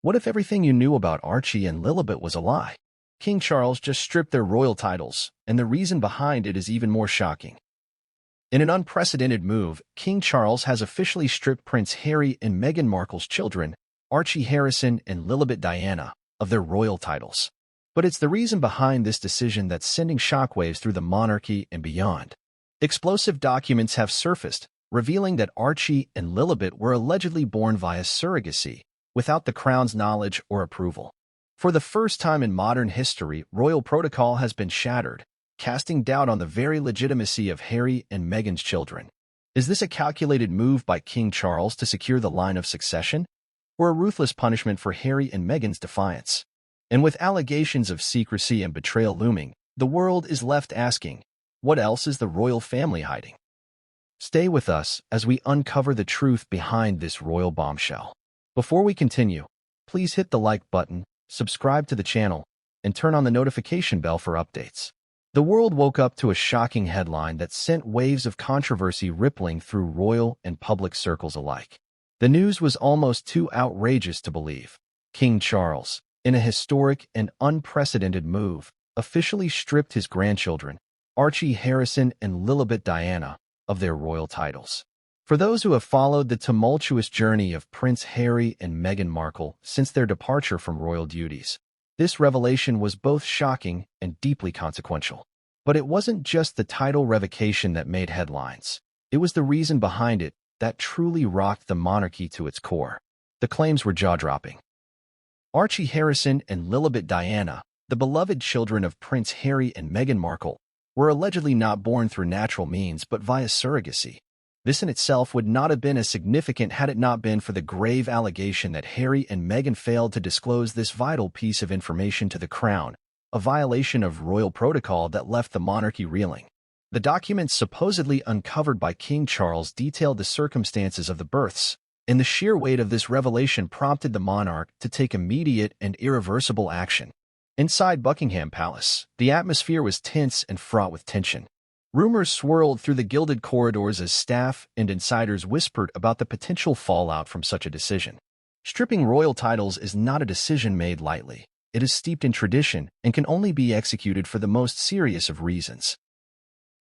What if everything you knew about Archie and Lilibet was a lie? King Charles just stripped their royal titles, and the reason behind it is even more shocking. In an unprecedented move, King Charles has officially stripped Prince Harry and Meghan Markle's children, Archie Harrison and Lilibet Diana, of their royal titles. But it's the reason behind this decision that's sending shockwaves through the monarchy and beyond. Explosive documents have surfaced, revealing that Archie and Lilibet were allegedly born via surrogacy, without the crown's knowledge or approval. For the first time in modern history, royal protocol has been shattered, casting doubt on the very legitimacy of Harry and Meghan's children. Is this a calculated move by King Charles to secure the line of succession, or a ruthless punishment for Harry and Meghan's defiance? And with allegations of secrecy and betrayal looming, the world is left asking, what else is the royal family hiding? Stay with us as we uncover the truth behind this royal bombshell. Before we continue, please hit the like button, subscribe to the channel, and turn on the notification bell for updates. The world woke up to a shocking headline that sent waves of controversy rippling through royal and public circles alike. The news was almost too outrageous to believe. King Charles, in a historic and unprecedented move, officially stripped his grandchildren, Archie Harrison and Lilibet Diana, of their royal titles. For those who have followed the tumultuous journey of Prince Harry and Meghan Markle since their departure from royal duties, this revelation was both shocking and deeply consequential. But it wasn't just the title revocation that made headlines. It was the reason behind it that truly rocked the monarchy to its core. The claims were jaw-dropping. Archie Harrison and Lilibet Diana, the beloved children of Prince Harry and Meghan Markle, were allegedly not born through natural means but via surrogacy. This in itself would not have been as significant had it not been for the grave allegation that Harry and Meghan failed to disclose this vital piece of information to the crown, a violation of royal protocol that left the monarchy reeling. The documents supposedly uncovered by King Charles detailed the circumstances of the births, and the sheer weight of this revelation prompted the monarch to take immediate and irreversible action. Inside Buckingham Palace, the atmosphere was tense and fraught with tension. Rumors swirled through the gilded corridors as staff and insiders whispered about the potential fallout from such a decision. Stripping royal titles is not a decision made lightly. It is steeped in tradition and can only be executed for the most serious of reasons.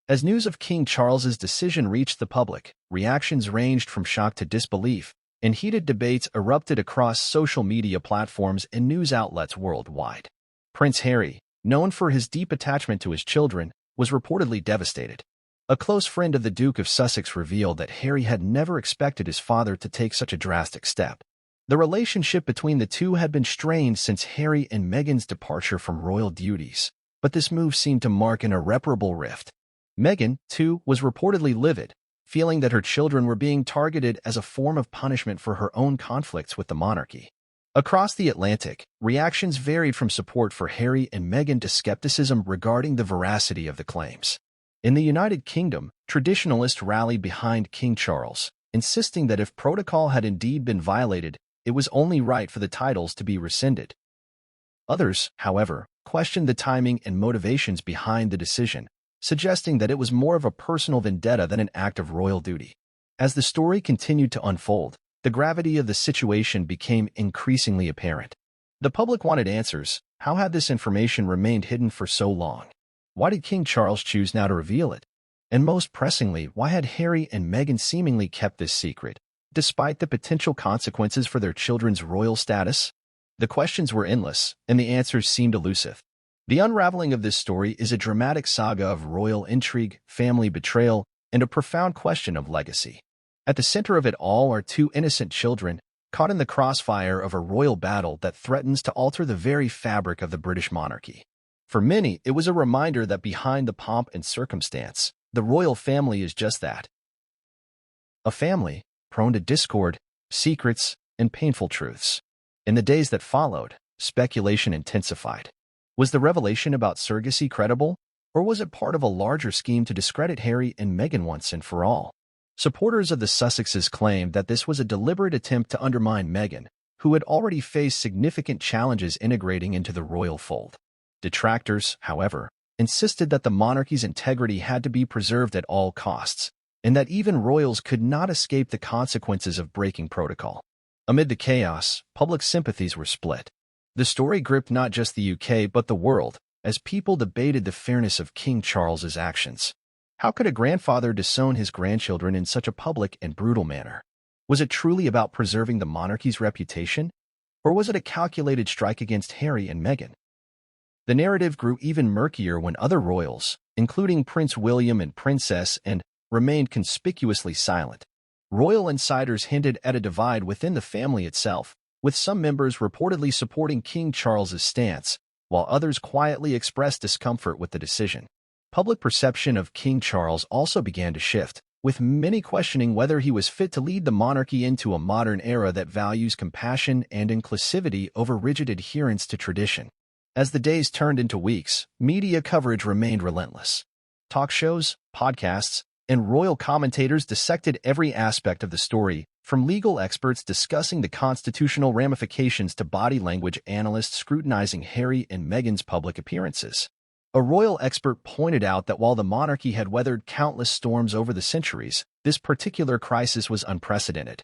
As news of King Charles's decision reached the public, reactions ranged from shock to disbelief, and heated debates erupted across social media platforms and news outlets worldwide. Prince Harry, known for his deep attachment to his children, was reportedly devastated. A close friend of the Duke of Sussex revealed that Harry had never expected his father to take such a drastic step. The relationship between the two had been strained since Harry and Meghan's departure from royal duties, but this move seemed to mark an irreparable rift. Meghan, too, was reportedly livid, feeling that her children were being targeted as a form of punishment for her own conflicts with the monarchy. Across the Atlantic, reactions varied from support for Harry and Meghan to skepticism regarding the veracity of the claims. In the United Kingdom, traditionalists rallied behind King Charles, insisting that if protocol had indeed been violated, it was only right for the titles to be rescinded. Others, however, questioned the timing and motivations behind the decision, suggesting that it was more of a personal vendetta than an act of royal duty. As the story continued to unfold, the gravity of the situation became increasingly apparent. The public wanted answers. How had this information remained hidden for so long? Why did King Charles choose now to reveal it? And most pressingly, why had Harry and Meghan seemingly kept this secret, despite the potential consequences for their children's royal status? The questions were endless, and the answers seemed elusive. The unraveling of this story is a dramatic saga of royal intrigue, family betrayal, and a profound question of legacy. At the center of it all are two innocent children, caught in the crossfire of a royal battle that threatens to alter the very fabric of the British monarchy. For many, it was a reminder that behind the pomp and circumstance, the royal family is just that. A family, prone to discord, secrets, and painful truths. In the days that followed, speculation intensified. Was the revelation about surrogacy credible, or was it part of a larger scheme to discredit Harry and Meghan once and for all? Supporters of the Sussexes claimed that this was a deliberate attempt to undermine Meghan, who had already faced significant challenges integrating into the royal fold. Detractors, however, insisted that the monarchy's integrity had to be preserved at all costs, and that even royals could not escape the consequences of breaking protocol. Amid the chaos, public sympathies were split. The story gripped not just the UK but the world, as people debated the fairness of King Charles's actions. How could a grandfather disown his grandchildren in such a public and brutal manner? Was it truly about preserving the monarchy's reputation? Or was it a calculated strike against Harry and Meghan? The narrative grew even murkier when other royals, including Prince William and Princess Anne, remained conspicuously silent. Royal insiders hinted at a divide within the family itself, with some members reportedly supporting King Charles's stance, while others quietly expressed discomfort with the decision. Public perception of King Charles also began to shift, with many questioning whether he was fit to lead the monarchy into a modern era that values compassion and inclusivity over rigid adherence to tradition. As the days turned into weeks, media coverage remained relentless. Talk shows, podcasts, and royal commentators dissected every aspect of the story, from legal experts discussing the constitutional ramifications to body language analysts scrutinizing Harry and Meghan's public appearances. A royal expert pointed out that while the monarchy had weathered countless storms over the centuries, this particular crisis was unprecedented.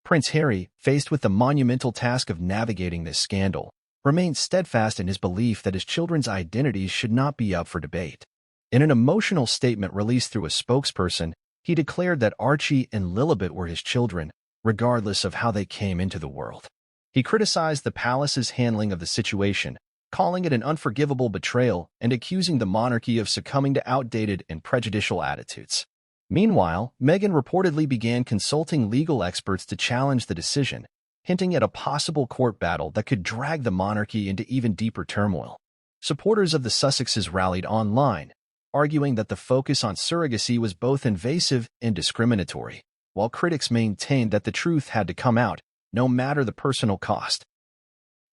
Prince Harry, faced with the monumental task of navigating this scandal, remained steadfast in his belief that his children's identities should not be up for debate. In an emotional statement released through a spokesperson, he declared that Archie and Lilibet were his children, regardless of how they came into the world. He criticized the palace's handling of the situation, calling it an unforgivable betrayal and accusing the monarchy of succumbing to outdated and prejudicial attitudes. Meanwhile, Meghan reportedly began consulting legal experts to challenge the decision, hinting at a possible court battle that could drag the monarchy into even deeper turmoil. Supporters of the Sussexes rallied online, arguing that the focus on surrogacy was both invasive and discriminatory, while critics maintained that the truth had to come out, no matter the personal cost.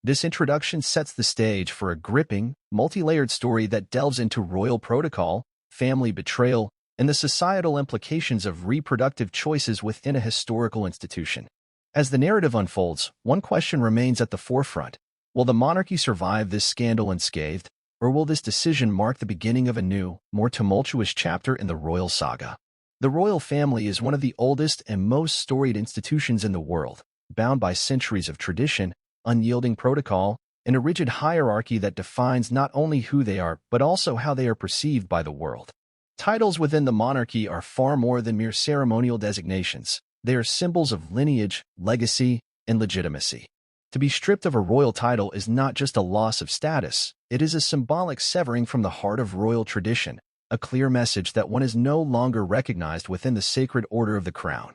This introduction sets the stage for a gripping, multi-layered story that delves into royal protocol, family betrayal, and the societal implications of reproductive choices within a historical institution. As the narrative unfolds, one question remains at the forefront. Will the monarchy survive this scandal unscathed? Or will this decision mark the beginning of a new, more tumultuous chapter in the royal saga? The royal family is one of the oldest and most storied institutions in the world, bound by centuries of tradition, unyielding protocol, and a rigid hierarchy that defines not only who they are but also how they are perceived by the world. Titles within the monarchy are far more than mere ceremonial designations. They are symbols of lineage, legacy, and legitimacy. To be stripped of a royal title is not just a loss of status, it is a symbolic severing from the heart of royal tradition, a clear message that one is no longer recognized within the sacred order of the crown.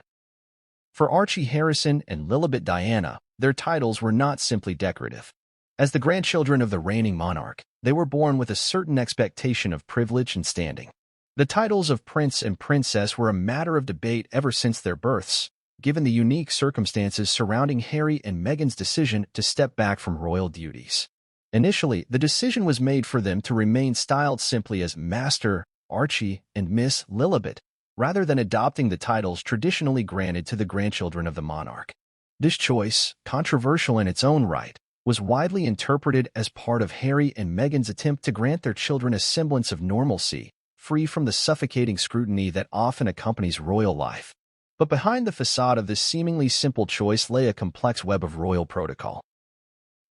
For Archie Harrison and Lilibet Diana, their titles were not simply decorative. As the grandchildren of the reigning monarch, they were born with a certain expectation of privilege and standing. The titles of prince and princess were a matter of debate ever since their births, given the unique circumstances surrounding Harry and Meghan's decision to step back from royal duties. Initially, the decision was made for them to remain styled simply as Master Archie and Miss Lilibet, rather than adopting the titles traditionally granted to the grandchildren of the monarch. This choice, controversial in its own right, was widely interpreted as part of Harry and Meghan's attempt to grant their children a semblance of normalcy, free from the suffocating scrutiny that often accompanies royal life. But behind the facade of this seemingly simple choice lay a complex web of royal protocol.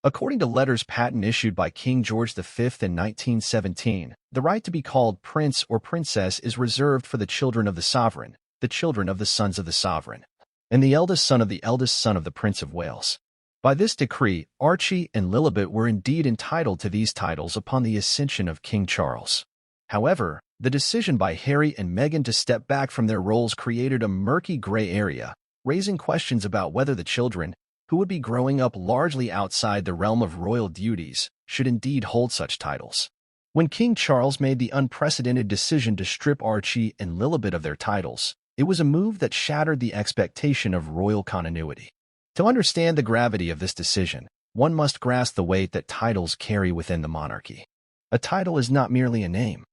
According to letters patent issued by King George V in 1917, the right to be called prince or princess is reserved for the children of the sovereign, the children of the sons of the sovereign, and the eldest son of the Prince of Wales. By this decree, Archie and Lilibet were indeed entitled to these titles upon the accession of King Charles. However, the decision by Harry and Meghan to step back from their roles created a murky gray area, raising questions about whether the children, who would be growing up largely outside the realm of royal duties, should indeed hold such titles. When King Charles made the unprecedented decision to strip Archie and Lilibet of their titles, it was a move that shattered the expectation of royal continuity. To understand the gravity of this decision, one must grasp the weight that titles carry within the monarchy. A title is not merely a name.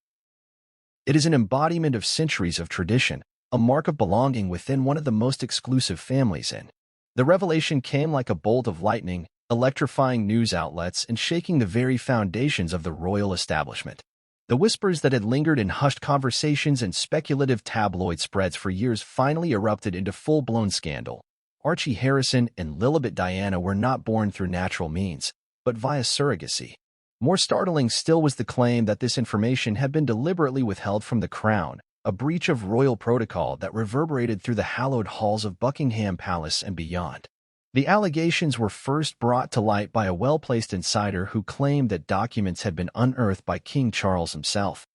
It is an embodiment of centuries of tradition, a mark of belonging within one of the most exclusive families in. The revelation came like a bolt of lightning, electrifying news outlets and shaking the very foundations of the royal establishment. The whispers that had lingered in hushed conversations and speculative tabloid spreads for years finally erupted into full-blown scandal. Archie Harrison and Lilibet Diana were not born through natural means, but via surrogacy. More startling still was the claim that this information had been deliberately withheld from the crown, a breach of royal protocol that reverberated through the hallowed halls of Buckingham Palace and beyond. The allegations were first brought to light by a well-placed insider who claimed that documents had been unearthed by King Charles himself.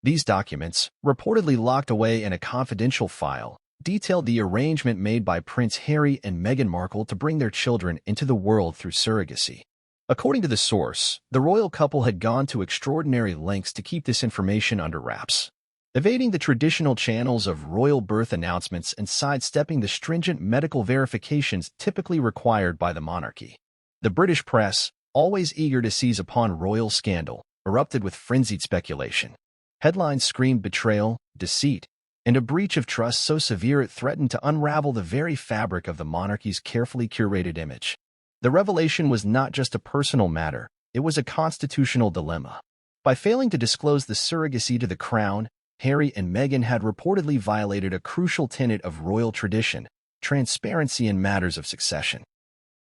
These documents, reportedly locked away in a confidential file, detailed the arrangement made by Prince Harry and Meghan Markle to bring their children into the world through surrogacy. According to the source, the royal couple had gone to extraordinary lengths to keep this information under wraps, evading the traditional channels of royal birth announcements and sidestepping the stringent medical verifications typically required by the monarchy. The British press, always eager to seize upon royal scandal, erupted with frenzied speculation. Headlines screamed betrayal, deceit, and a breach of trust so severe it threatened to unravel the very fabric of the monarchy's carefully curated image. The revelation was not just a personal matter, it was a constitutional dilemma. By failing to disclose the surrogacy to the crown, Harry and Meghan had reportedly violated a crucial tenet of royal tradition, transparency in matters of succession.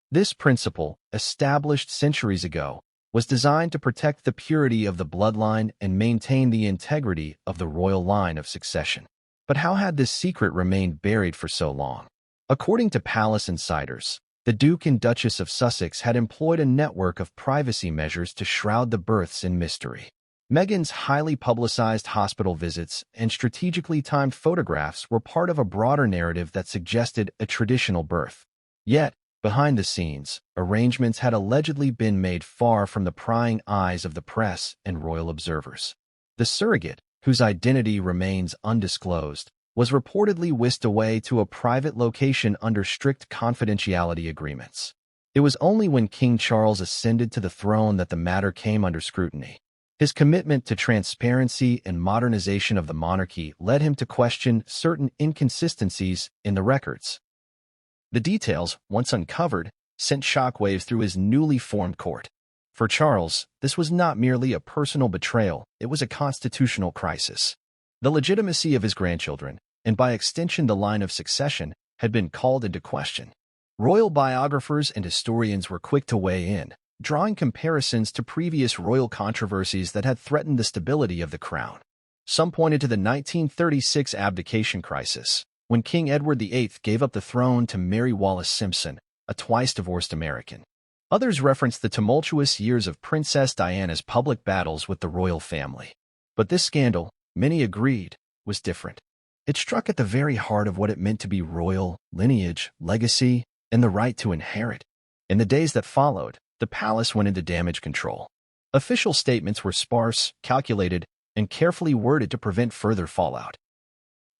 This principle, established centuries ago, was designed to protect the purity of the bloodline and maintain the integrity of the royal line of succession. But how had this secret remained buried for so long? According to palace insiders, the Duke and Duchess of Sussex had employed a network of privacy measures to shroud the births in mystery. Meghan's highly publicized hospital visits and strategically timed photographs were part of a broader narrative that suggested a traditional birth. Yet, behind the scenes, arrangements had allegedly been made far from the prying eyes of the press and royal observers. The surrogate, whose identity remains undisclosed, was reportedly whisked away to a private location under strict confidentiality agreements. It was only when King Charles ascended to the throne that the matter came under scrutiny. His commitment to transparency and modernization of the monarchy led him to question certain inconsistencies in the records. The details, once uncovered, sent shockwaves through his newly formed court. For Charles, this was not merely a personal betrayal, it was a constitutional crisis. The legitimacy of his grandchildren, and by extension the line of succession, had been called into question. Royal biographers and historians were quick to weigh in, drawing comparisons to previous royal controversies that had threatened the stability of the crown. Some pointed to the 1936 abdication crisis, when King Edward VIII gave up the throne to Mary Wallis Simpson, a twice-divorced American. Others referenced the tumultuous years of Princess Diana's public battles with the royal family. But this scandal, many agreed, was different. It struck at the very heart of what it meant to be royal, lineage, legacy, and the right to inherit. In the days that followed, the palace went into damage control. Official statements were sparse, calculated, and carefully worded to prevent further fallout.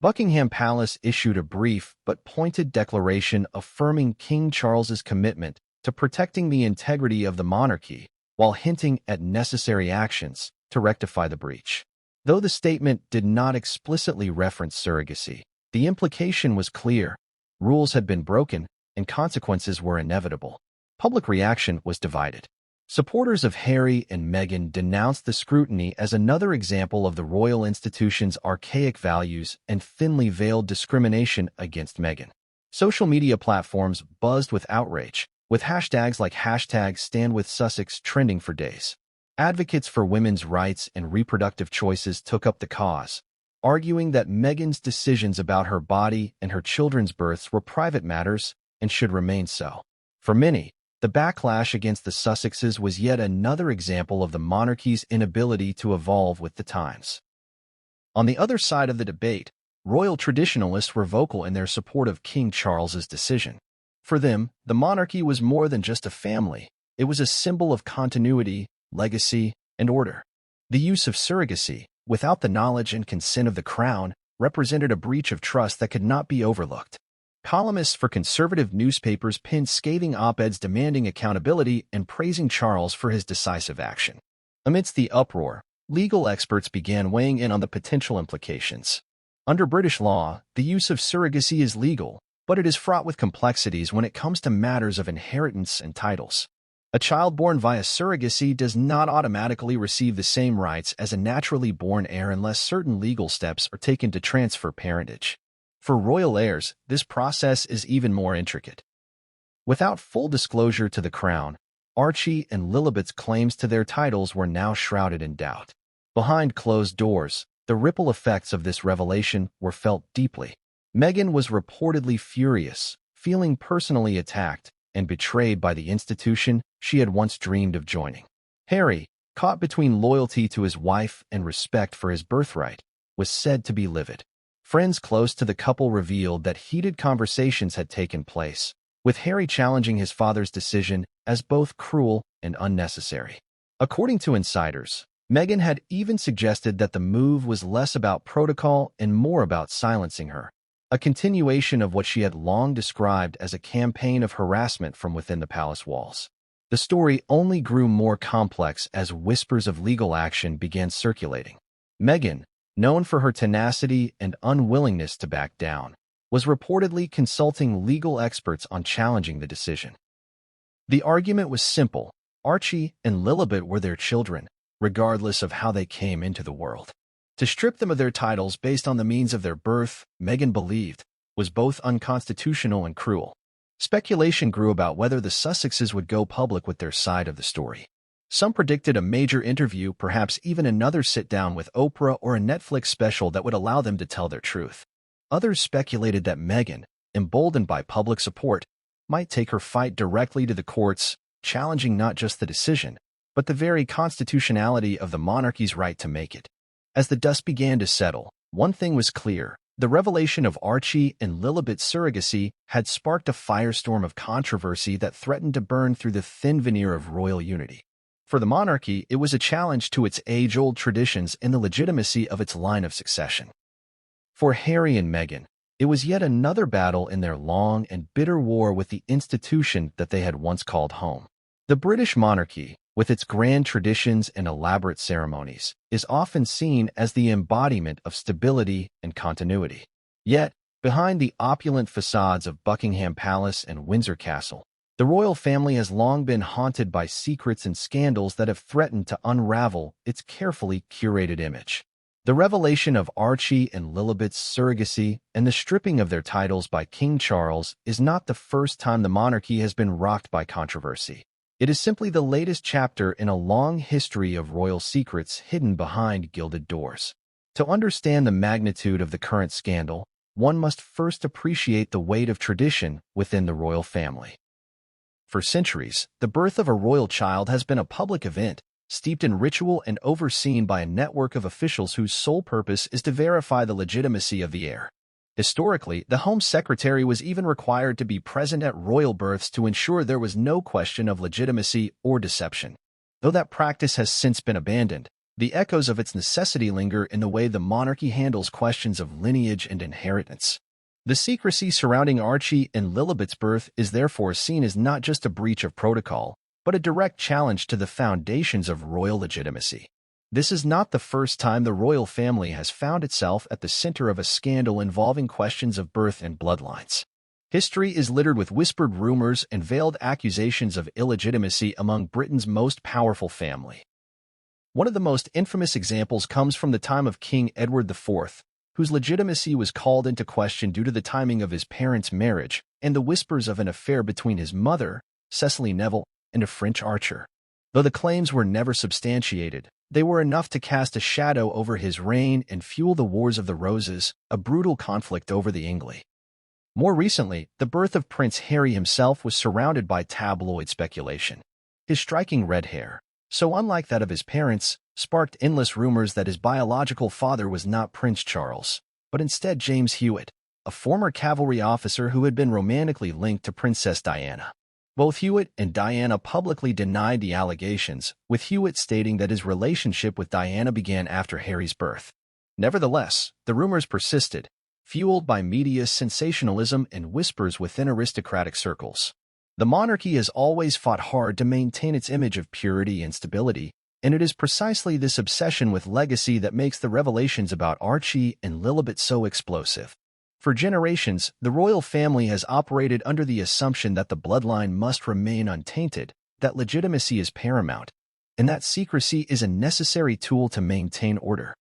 Buckingham Palace issued a brief but pointed declaration affirming King Charles's commitment to protecting the integrity of the monarchy while hinting at necessary actions to rectify the breach. Though the statement did not explicitly reference surrogacy, the implication was clear. Rules had been broken, and consequences were inevitable. Public reaction was divided. Supporters of Harry and Meghan denounced the scrutiny as another example of the royal institution's archaic values and thinly veiled discrimination against Meghan. Social media platforms buzzed with outrage, with hashtags like #StandWithSussex trending for days. Advocates for women's rights and reproductive choices took up the cause, arguing that Meghan's decisions about her body and her children's births were private matters and should remain so. For many, the backlash against the Sussexes was yet another example of the monarchy's inability to evolve with the times. On the other side of the debate, royal traditionalists were vocal in their support of King Charles's decision. For them, the monarchy was more than just a family. It was a symbol of continuity, legacy, and order. The use of surrogacy, without the knowledge and consent of the crown, represented a breach of trust that could not be overlooked. Columnists for conservative newspapers penned scathing op-eds demanding accountability and praising Charles for his decisive action. Amidst the uproar, legal experts began weighing in on the potential implications. Under British law, the use of surrogacy is legal, but it is fraught with complexities when it comes to matters of inheritance and titles. A child born via surrogacy does not automatically receive the same rights as a naturally born heir unless certain legal steps are taken to transfer parentage. For royal heirs, this process is even more intricate. Without full disclosure to the crown, Archie and Lilibet's claims to their titles were now shrouded in doubt. Behind closed doors, the ripple effects of this revelation were felt deeply. Meghan was reportedly furious, feeling personally attacked and betrayed by the institution she had once dreamed of joining. Harry, caught between loyalty to his wife and respect for his birthright, was said to be livid. Friends close to the couple revealed that heated conversations had taken place, with Harry challenging his father's decision as both cruel and unnecessary. According to insiders, Meghan had even suggested that the move was less about protocol and more about silencing her, a continuation of what she had long described as a campaign of harassment from within the palace walls. The story only grew more complex as whispers of legal action began circulating. Meghan, known for her tenacity and unwillingness to back down, was reportedly consulting legal experts on challenging the decision. The argument was simple. Archie and Lilibet were their children, regardless of how they came into the world. To strip them of their titles based on the means of their birth, Meghan believed, was both unconstitutional and cruel. Speculation grew about whether the Sussexes would go public with their side of the story. Some predicted a major interview, perhaps even another sit-down with Oprah or a Netflix special that would allow them to tell their truth. Others speculated that Meghan, emboldened by public support, might take her fight directly to the courts, challenging not just the decision, but the very constitutionality of the monarchy's right to make it. As the dust began to settle, one thing was clear. The revelation of Archie and Lilibet's surrogacy had sparked a firestorm of controversy that threatened to burn through the thin veneer of royal unity. For the monarchy, it was a challenge to its age-old traditions and the legitimacy of its line of succession. For Harry and Meghan, it was yet another battle in their long and bitter war with the institution that they had once called home. The British monarchy, with its grand traditions and elaborate ceremonies, is often seen as the embodiment of stability and continuity. Yet, behind the opulent facades of Buckingham Palace and Windsor Castle, the royal family has long been haunted by secrets and scandals that have threatened to unravel its carefully curated image. The revelation of Archie and Lilibet's surrogacy and the stripping of their titles by King Charles is not the first time the monarchy has been rocked by controversy. It is simply the latest chapter in a long history of royal secrets hidden behind gilded doors. To understand the magnitude of the current scandal, one must first appreciate the weight of tradition within the royal family. For centuries, the birth of a royal child has been a public event, steeped in ritual and overseen by a network of officials whose sole purpose is to verify the legitimacy of the heir. Historically, the Home Secretary was even required to be present at royal births to ensure there was no question of legitimacy or deception. Though that practice has since been abandoned, the echoes of its necessity linger in the way the monarchy handles questions of lineage and inheritance. The secrecy surrounding Archie and Lilibet's birth is therefore seen as not just a breach of protocol, but a direct challenge to the foundations of royal legitimacy. This is not the first time the royal family has found itself at the center of a scandal involving questions of birth and bloodlines. History is littered with whispered rumors and veiled accusations of illegitimacy among Britain's most powerful family. One of the most infamous examples comes from the time of King Edward IV, whose legitimacy was called into question due to the timing of his parents' marriage and the whispers of an affair between his mother, Cecily Neville, and a French archer. Though the claims were never substantiated, they were enough to cast a shadow over his reign and fuel the Wars of the Roses, a brutal conflict over the English. More recently, the birth of Prince Harry himself was surrounded by tabloid speculation. His striking red hair, so unlike that of his parents, sparked endless rumors that his biological father was not Prince Charles, but instead James Hewitt, a former cavalry officer who had been romantically linked to Princess Diana. Both Hewitt and Diana publicly denied the allegations, with Hewitt stating that his relationship with Diana began after Harry's birth. Nevertheless, the rumors persisted, fueled by media sensationalism and whispers within aristocratic circles. The monarchy has always fought hard to maintain its image of purity and stability, and it is precisely this obsession with legacy that makes the revelations about Archie and Lilibet so explosive. For generations, the royal family has operated under the assumption that the bloodline must remain untainted, that legitimacy is paramount, and that secrecy is a necessary tool to maintain order.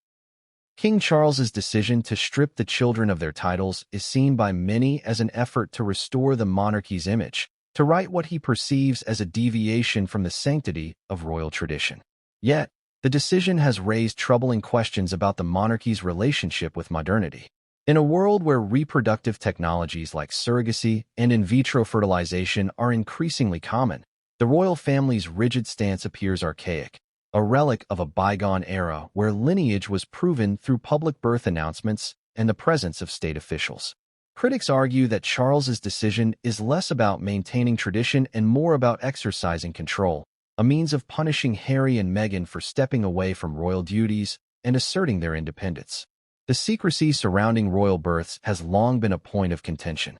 King Charles's decision to strip the children of their titles is seen by many as an effort to restore the monarchy's image, to right what he perceives as a deviation from the sanctity of royal tradition. Yet, the decision has raised troubling questions about the monarchy's relationship with modernity. In a world where reproductive technologies like surrogacy and in vitro fertilization are increasingly common, the royal family's rigid stance appears archaic, a relic of a bygone era where lineage was proven through public birth announcements and the presence of state officials. Critics argue that Charles's decision is less about maintaining tradition and more about exercising control, a means of punishing Harry and Meghan for stepping away from royal duties and asserting their independence. The secrecy surrounding royal births has long been a point of contention.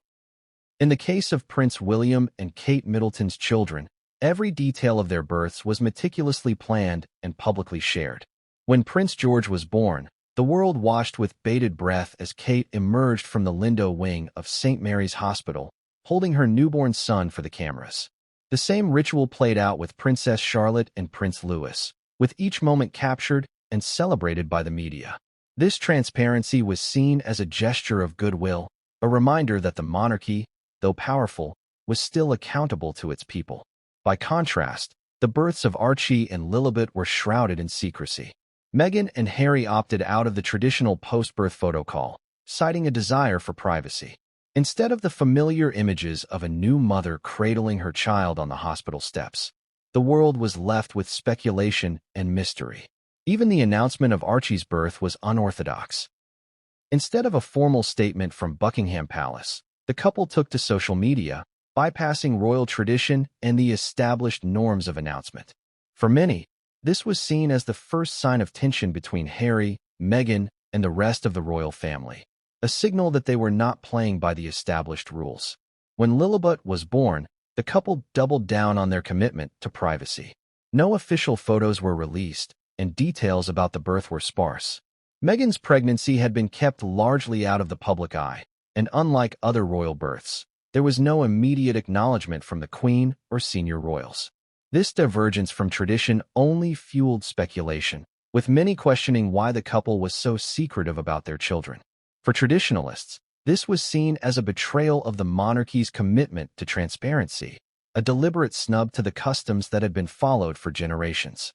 In the case of Prince William and Kate Middleton's children, every detail of their births was meticulously planned and publicly shared. When Prince George was born, the world watched with bated breath as Kate emerged from the Lindo wing of St. Mary's Hospital, holding her newborn son for the cameras. The same ritual played out with Princess Charlotte and Prince Louis, with each moment captured and celebrated by the media. This transparency was seen as a gesture of goodwill, a reminder that the monarchy, though powerful, was still accountable to its people. By contrast, the births of Archie and Lilibet were shrouded in secrecy. Meghan and Harry opted out of the traditional post-birth photo call, citing a desire for privacy. Instead of the familiar images of a new mother cradling her child on the hospital steps, the world was left with speculation and mystery. Even the announcement of Archie's birth was unorthodox. Instead of a formal statement from Buckingham Palace, the couple took to social media, bypassing royal tradition and the established norms of announcement. For many, this was seen as the first sign of tension between Harry, Meghan, and the rest of the royal family, a signal that they were not playing by the established rules. When Lilibet was born, the couple doubled down on their commitment to privacy. No official photos were released, and details about the birth were sparse. Meghan's pregnancy had been kept largely out of the public eye, and unlike other royal births, there was no immediate acknowledgement from the Queen or senior royals. This divergence from tradition only fueled speculation, with many questioning why the couple was so secretive about their children. For traditionalists, this was seen as a betrayal of the monarchy's commitment to transparency, a deliberate snub to the customs that had been followed for generations.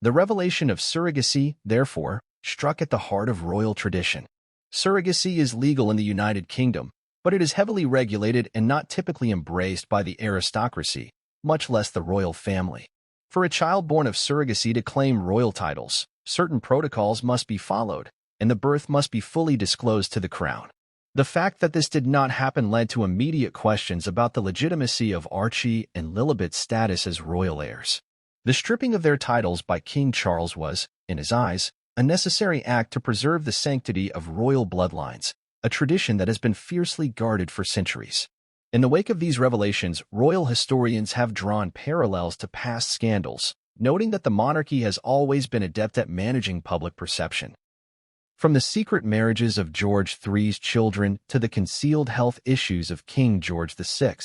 The revelation of surrogacy, therefore, struck at the heart of royal tradition. Surrogacy is legal in the United Kingdom, but it is heavily regulated and not typically embraced by the aristocracy, much less the royal family. For a child born of surrogacy to claim royal titles, certain protocols must be followed, and the birth must be fully disclosed to the crown. The fact that this did not happen led to immediate questions about the legitimacy of Archie and Lilibet's status as royal heirs. The stripping of their titles by King Charles was, in his eyes, a necessary act to preserve the sanctity of royal bloodlines, a tradition that has been fiercely guarded for centuries. In the wake of these revelations, royal historians have drawn parallels to past scandals, noting that the monarchy has always been adept at managing public perception. From the secret marriages of George III's children to the concealed health issues of King George VI,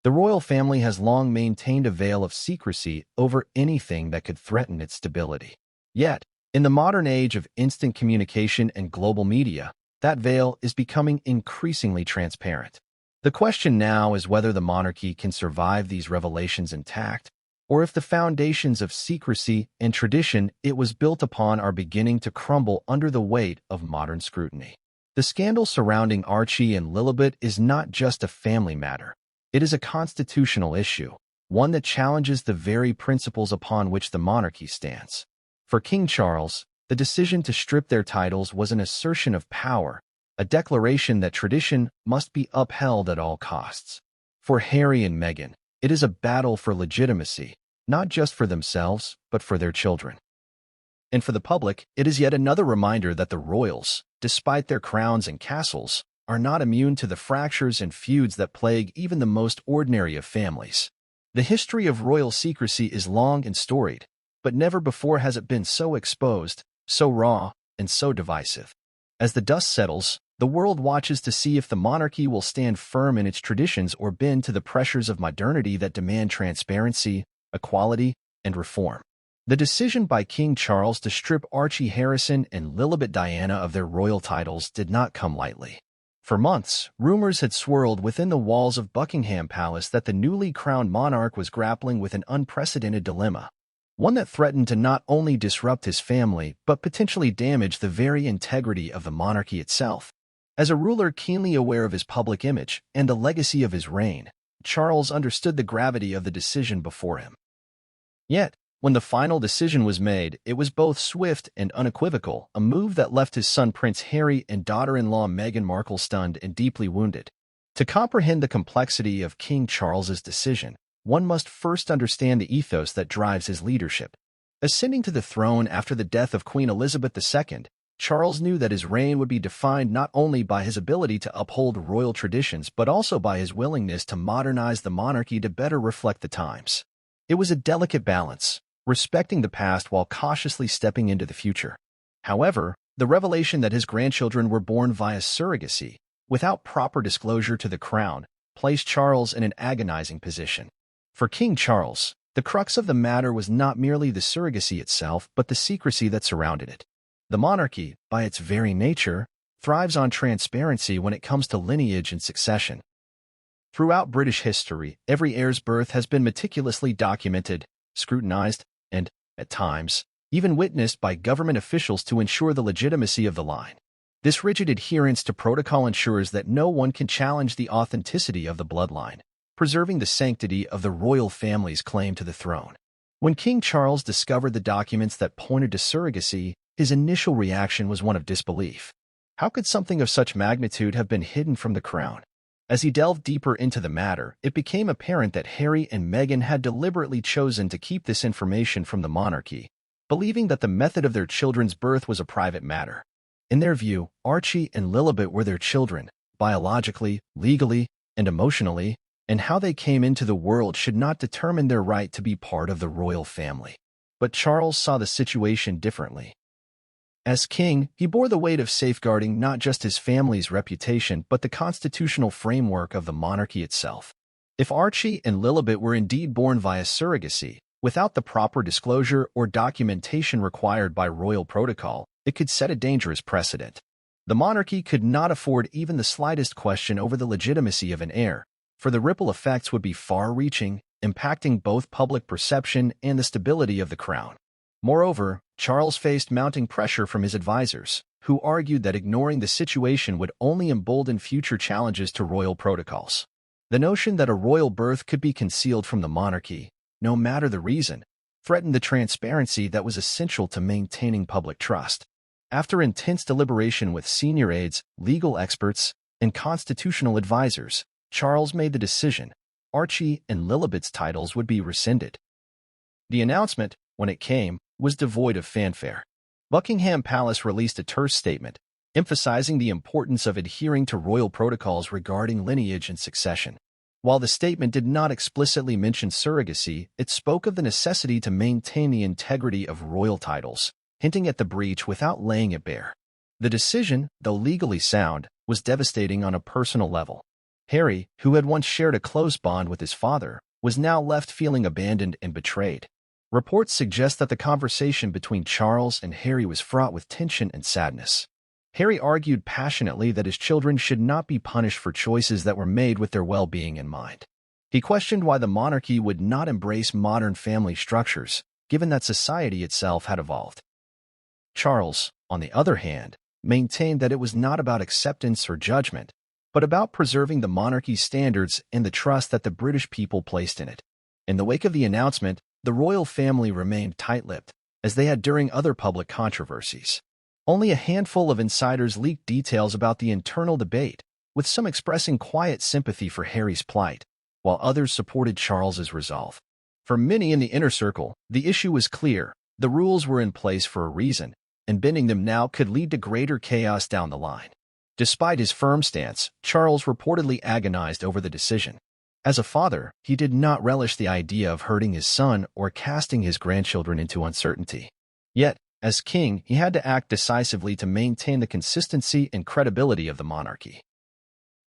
the royal family has long maintained a veil of secrecy over anything that could threaten its stability. Yet, in the modern age of instant communication and global media, that veil is becoming increasingly transparent. The question now is whether the monarchy can survive these revelations intact, or if the foundations of secrecy and tradition it was built upon are beginning to crumble under the weight of modern scrutiny. The scandal surrounding Archie and Lilibet is not just a family matter. It is a constitutional issue, one that challenges the very principles upon which the monarchy stands. For King Charles, the decision to strip their titles was an assertion of power, a declaration that tradition must be upheld at all costs. For Harry and Meghan, it is a battle for legitimacy, not just for themselves, but for their children. And for the public, it is yet another reminder that the royals, despite their crowns and castles, are not immune to the fractures and feuds that plague even the most ordinary of families. The history of royal secrecy is long and storied, but never before has it been so exposed, so raw, and so divisive. As the dust settles, the world watches to see if the monarchy will stand firm in its traditions or bend to the pressures of modernity that demand transparency, equality, and reform. The decision by King Charles to strip Archie Harrison and Lilibet Diana of their royal titles did not come lightly. For months, rumors had swirled within the walls of Buckingham Palace that the newly crowned monarch was grappling with an unprecedented dilemma, one that threatened to not only disrupt his family but potentially damage the very integrity of the monarchy itself. As a ruler keenly aware of his public image and the legacy of his reign, Charles understood the gravity of the decision before him. Yet, when the final decision was made, it was both swift and unequivocal, a move that left his son Prince Harry and daughter-in-law Meghan Markle stunned and deeply wounded. To comprehend the complexity of King Charles's decision, one must first understand the ethos that drives his leadership. Ascending to the throne after the death of Queen Elizabeth II, Charles knew that his reign would be defined not only by his ability to uphold royal traditions but also by his willingness to modernize the monarchy to better reflect the times. It was a delicate balance, respecting the past while cautiously stepping into the future. However, the revelation that his grandchildren were born via surrogacy, without proper disclosure to the crown, placed Charles in an agonizing position. For King Charles, the crux of the matter was not merely the surrogacy itself but the secrecy that surrounded it. The monarchy, by its very nature, thrives on transparency when it comes to lineage and succession. Throughout British history, every heir's birth has been meticulously documented, scrutinized, and, at times, even witnessed by government officials to ensure the legitimacy of the line. This rigid adherence to protocol ensures that no one can challenge the authenticity of the bloodline, preserving the sanctity of the royal family's claim to the throne. When King Charles discovered the documents that pointed to surrogacy, his initial reaction was one of disbelief. How could something of such magnitude have been hidden from the crown? As he delved deeper into the matter, it became apparent that Harry and Meghan had deliberately chosen to keep this information from the monarchy, believing that the method of their children's birth was a private matter. In their view, Archie and Lilibet were their children, biologically, legally, and emotionally, and how they came into the world should not determine their right to be part of the royal family. But Charles saw the situation differently. As king, he bore the weight of safeguarding not just his family's reputation but the constitutional framework of the monarchy itself. If Archie and Lilibet were indeed born via surrogacy, without the proper disclosure or documentation required by royal protocol, it could set a dangerous precedent. The monarchy could not afford even the slightest question over the legitimacy of an heir, for the ripple effects would be far-reaching, impacting both public perception and the stability of the crown. Moreover, Charles faced mounting pressure from his advisors, who argued that ignoring the situation would only embolden future challenges to royal protocols. The notion that a royal birth could be concealed from the monarchy, no matter the reason, threatened the transparency that was essential to maintaining public trust. After intense deliberation with senior aides, legal experts, and constitutional advisors, Charles made the decision: Archie and Lilibet's titles would be rescinded. The announcement, when it came, was devoid of fanfare. Buckingham Palace released a terse statement, emphasizing the importance of adhering to royal protocols regarding lineage and succession. While the statement did not explicitly mention surrogacy, it spoke of the necessity to maintain the integrity of royal titles, hinting at the breach without laying it bare. The decision, though legally sound, was devastating on a personal level. Harry, who had once shared a close bond with his father, was now left feeling abandoned and betrayed. Reports suggest that the conversation between Charles and Harry was fraught with tension and sadness. Harry argued passionately that his children should not be punished for choices that were made with their well-being in mind. He questioned why the monarchy would not embrace modern family structures, given that society itself had evolved. Charles, on the other hand, maintained that it was not about acceptance or judgment, but about preserving the monarchy's standards and the trust that the British people placed in it. In the wake of the announcement, the royal family remained tight-lipped, as they had during other public controversies. Only a handful of insiders leaked details about the internal debate, with some expressing quiet sympathy for Harry's plight, while others supported Charles's resolve. For many in the inner circle, the issue was clear: the rules were in place for a reason, and bending them now could lead to greater chaos down the line. Despite his firm stance, Charles reportedly agonized over the decision. As a father, he did not relish the idea of hurting his son or casting his grandchildren into uncertainty. Yet, as king, he had to act decisively to maintain the consistency and credibility of the monarchy.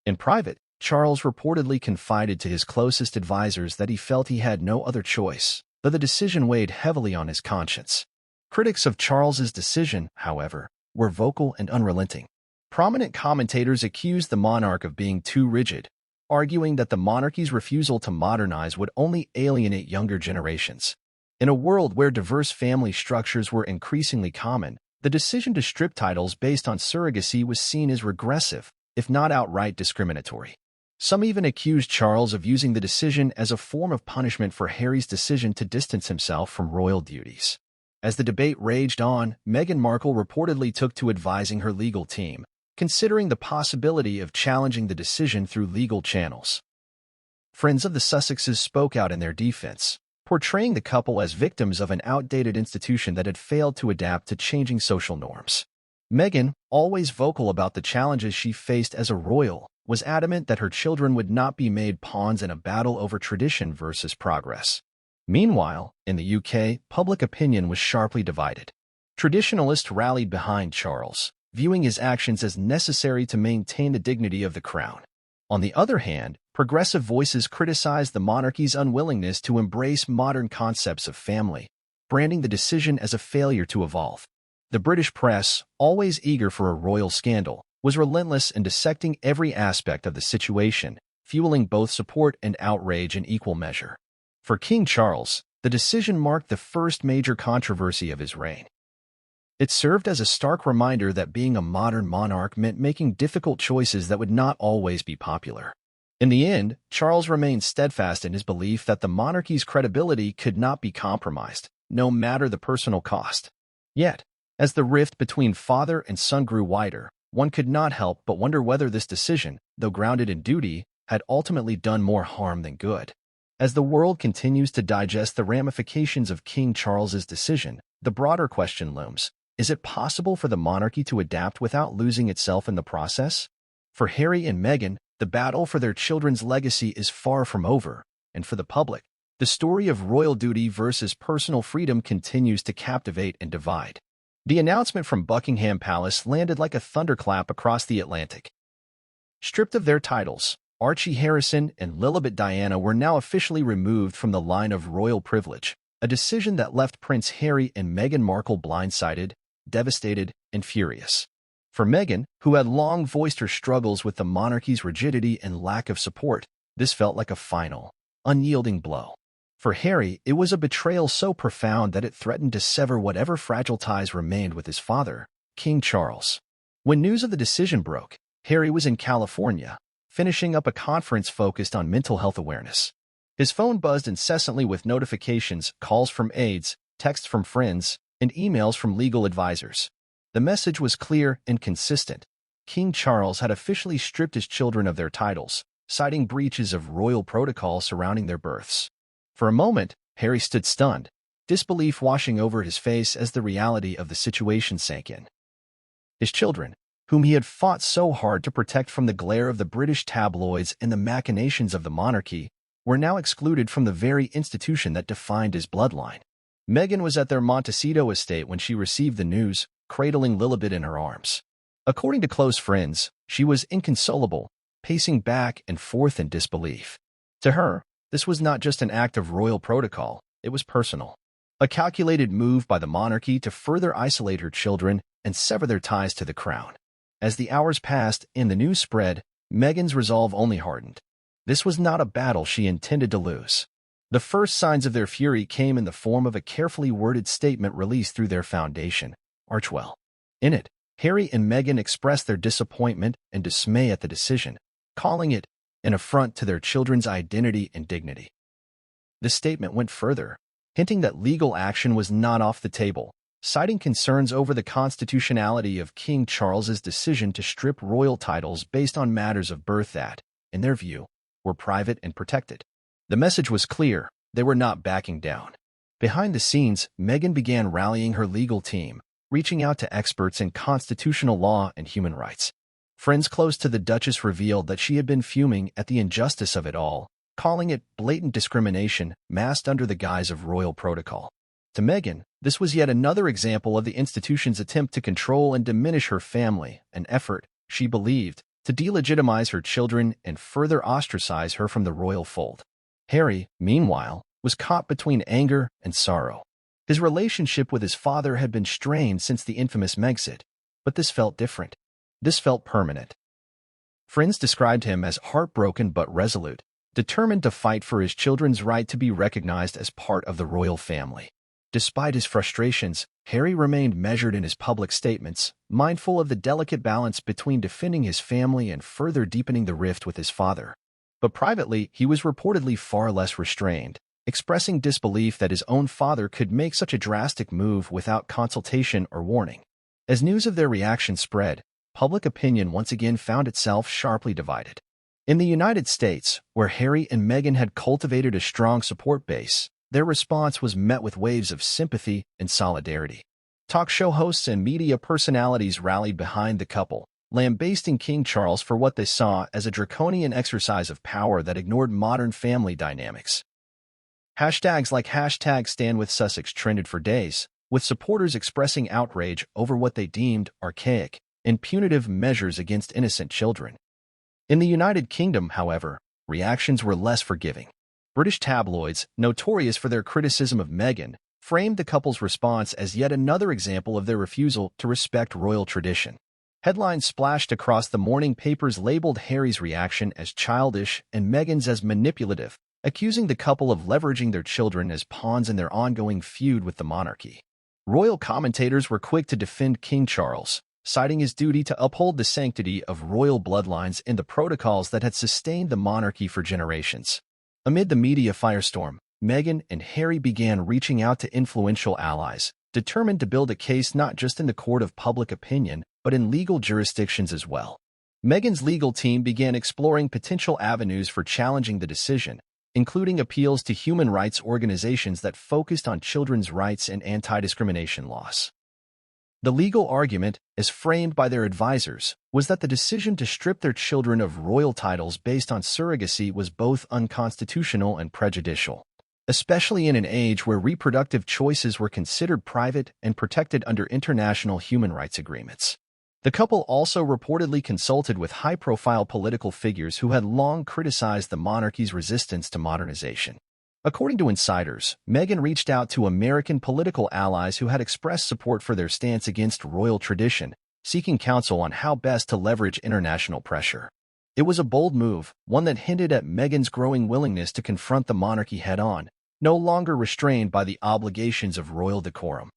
In private, Charles reportedly confided to his closest advisors that he felt he had no other choice, though the decision weighed heavily on his conscience. Critics of Charles's decision, however, were vocal and unrelenting. Prominent commentators accused the monarch of being too rigid, arguing that the monarchy's refusal to modernize would only alienate younger generations. In a world where diverse family structures were increasingly common, the decision to strip titles based on surrogacy was seen as regressive, if not outright discriminatory. Some even accused Charles of using the decision as a form of punishment for Harry's decision to distance himself from royal duties. As the debate raged on, Meghan Markle reportedly took to advising her legal team, considering the possibility of challenging the decision through legal channels. Friends of the Sussexes spoke out in their defense, portraying the couple as victims of an outdated institution that had failed to adapt to changing social norms. Meghan, always vocal about the challenges she faced as a royal, was adamant that her children would not be made pawns in a battle over tradition versus progress. Meanwhile, in the UK, public opinion was sharply divided. Traditionalists rallied behind Charles, viewing his actions as necessary to maintain the dignity of the crown. On the other hand, progressive voices criticized the monarchy's unwillingness to embrace modern concepts of family, branding the decision as a failure to evolve. The British press, always eager for a royal scandal, was relentless in dissecting every aspect of the situation, fueling both support and outrage in equal measure. For King Charles, the decision marked the first major controversy of his reign. It served as a stark reminder that being a modern monarch meant making difficult choices that would not always be popular. In the end, Charles remained steadfast in his belief that the monarchy's credibility could not be compromised, no matter the personal cost. Yet, as the rift between father and son grew wider, one could not help but wonder whether this decision, though grounded in duty, had ultimately done more harm than good. As the world continues to digest the ramifications of King Charles's decision, the broader question looms: is it possible for the monarchy to adapt without losing itself in the process? For Harry and Meghan, the battle for their children's legacy is far from over, and for the public, the story of royal duty versus personal freedom continues to captivate and divide. The announcement from Buckingham Palace landed like a thunderclap across the Atlantic. Stripped of their titles, Archie Harrison and Lilibet Diana were now officially removed from the line of royal privilege, a decision that left Prince Harry and Meghan Markle blindsided, devastated, and furious. For Meghan, who had long voiced her struggles with the monarchy's rigidity and lack of support, this felt like a final, unyielding blow. For Harry, it was a betrayal so profound that it threatened to sever whatever fragile ties remained with his father, King Charles. When news of the decision broke, Harry was in California, finishing up a conference focused on mental health awareness. His phone buzzed incessantly with notifications, calls from aides, texts from friends, and emails from legal advisors. The message was clear and consistent. King Charles had officially stripped his children of their titles, citing breaches of royal protocol surrounding their births. For a moment, Harry stood stunned, disbelief washing over his face as the reality of the situation sank in. His children, whom he had fought so hard to protect from the glare of the British tabloids and the machinations of the monarchy, were now excluded from the very institution that defined his bloodline. Meghan was at their Montecito estate when she received the news, cradling Lilibet in her arms. According to close friends, she was inconsolable, pacing back and forth in disbelief. To her, this was not just an act of royal protocol, it was personal. A calculated move by the monarchy to further isolate her children and sever their ties to the crown. As the hours passed and the news spread, Meghan's resolve only hardened. This was not a battle she intended to lose. The first signs of their fury came in the form of a carefully worded statement released through their foundation, Archwell. In it, Harry and Meghan expressed their disappointment and dismay at the decision, calling it an affront to their children's identity and dignity. The statement went further, hinting that legal action was not off the table, citing concerns over the constitutionality of King Charles's decision to strip royal titles based on matters of birth that, in their view, were private and protected. The message was clear: they were not backing down. Behind the scenes, Meghan began rallying her legal team, reaching out to experts in constitutional law and human rights. Friends close to the Duchess revealed that she had been fuming at the injustice of it all, calling it blatant discrimination masked under the guise of royal protocol. To Meghan, this was yet another example of the institution's attempt to control and diminish her family, an effort, she believed, to delegitimize her children and further ostracize her from the royal fold. Harry, meanwhile, was caught between anger and sorrow. His relationship with his father had been strained since the infamous Megxit, but this felt different. This felt permanent. Friends described him as heartbroken but resolute, determined to fight for his children's right to be recognized as part of the royal family. Despite his frustrations, Harry remained measured in his public statements, mindful of the delicate balance between defending his family and further deepening the rift with his father. But privately, he was reportedly far less restrained, expressing disbelief that his own father could make such a drastic move without consultation or warning. As news of their reaction spread, public opinion once again found itself sharply divided. In the United States, where Harry and Meghan had cultivated a strong support base, their response was met with waves of sympathy and solidarity. Talk show hosts and media personalities rallied behind the couple, lambasting King Charles for what they saw as a draconian exercise of power that ignored modern family dynamics. Hashtags like #StandWithSussex trended for days, with supporters expressing outrage over what they deemed archaic and punitive measures against innocent children. In the United Kingdom, however, reactions were less forgiving. British tabloids, notorious for their criticism of Meghan, framed the couple's response as yet another example of their refusal to respect royal tradition. Headlines splashed across the morning papers labeled Harry's reaction as childish and Meghan's as manipulative, accusing the couple of leveraging their children as pawns in their ongoing feud with the monarchy. Royal commentators were quick to defend King Charles, citing his duty to uphold the sanctity of royal bloodlines and the protocols that had sustained the monarchy for generations. Amid the media firestorm, Meghan and Harry began reaching out to influential allies, determined to build a case not just in the court of public opinion, but in legal jurisdictions as well. Meghan's legal team began exploring potential avenues for challenging the decision, including appeals to human rights organizations that focused on children's rights and anti-discrimination laws. The legal argument, as framed by their advisors, was that the decision to strip their children of royal titles based on surrogacy was both unconstitutional and prejudicial, especially in an age where reproductive choices were considered private and protected under international human rights agreements. The couple also reportedly consulted with high-profile political figures who had long criticized the monarchy's resistance to modernization. According to insiders, Meghan reached out to American political allies who had expressed support for their stance against royal tradition, seeking counsel on how best to leverage international pressure. It was a bold move, one that hinted at Meghan's growing willingness to confront the monarchy head-on, no longer restrained by the obligations of royal decorum.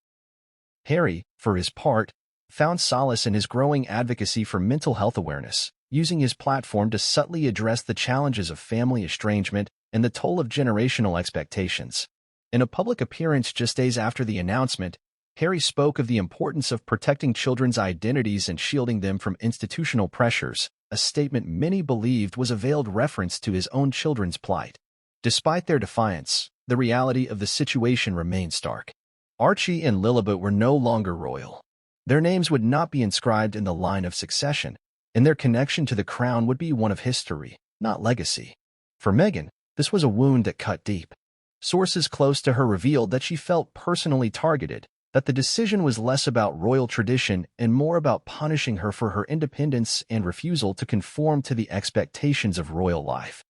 Harry, for his part, found solace in his growing advocacy for mental health awareness, using his platform to subtly address the challenges of family estrangement and the toll of generational expectations. In a public appearance just days after the announcement, Harry spoke of the importance of protecting children's identities and shielding them from institutional pressures, a statement many believed was a veiled reference to his own children's plight. Despite their defiance, the reality of the situation remained stark. Archie and Lilibet were no longer royal. Their names would not be inscribed in the line of succession, and their connection to the crown would be one of history, not legacy. For Meghan, this was a wound that cut deep. Sources close to her revealed that she felt personally targeted, that the decision was less about royal tradition and more about punishing her for her independence and refusal to conform to the expectations of royal life.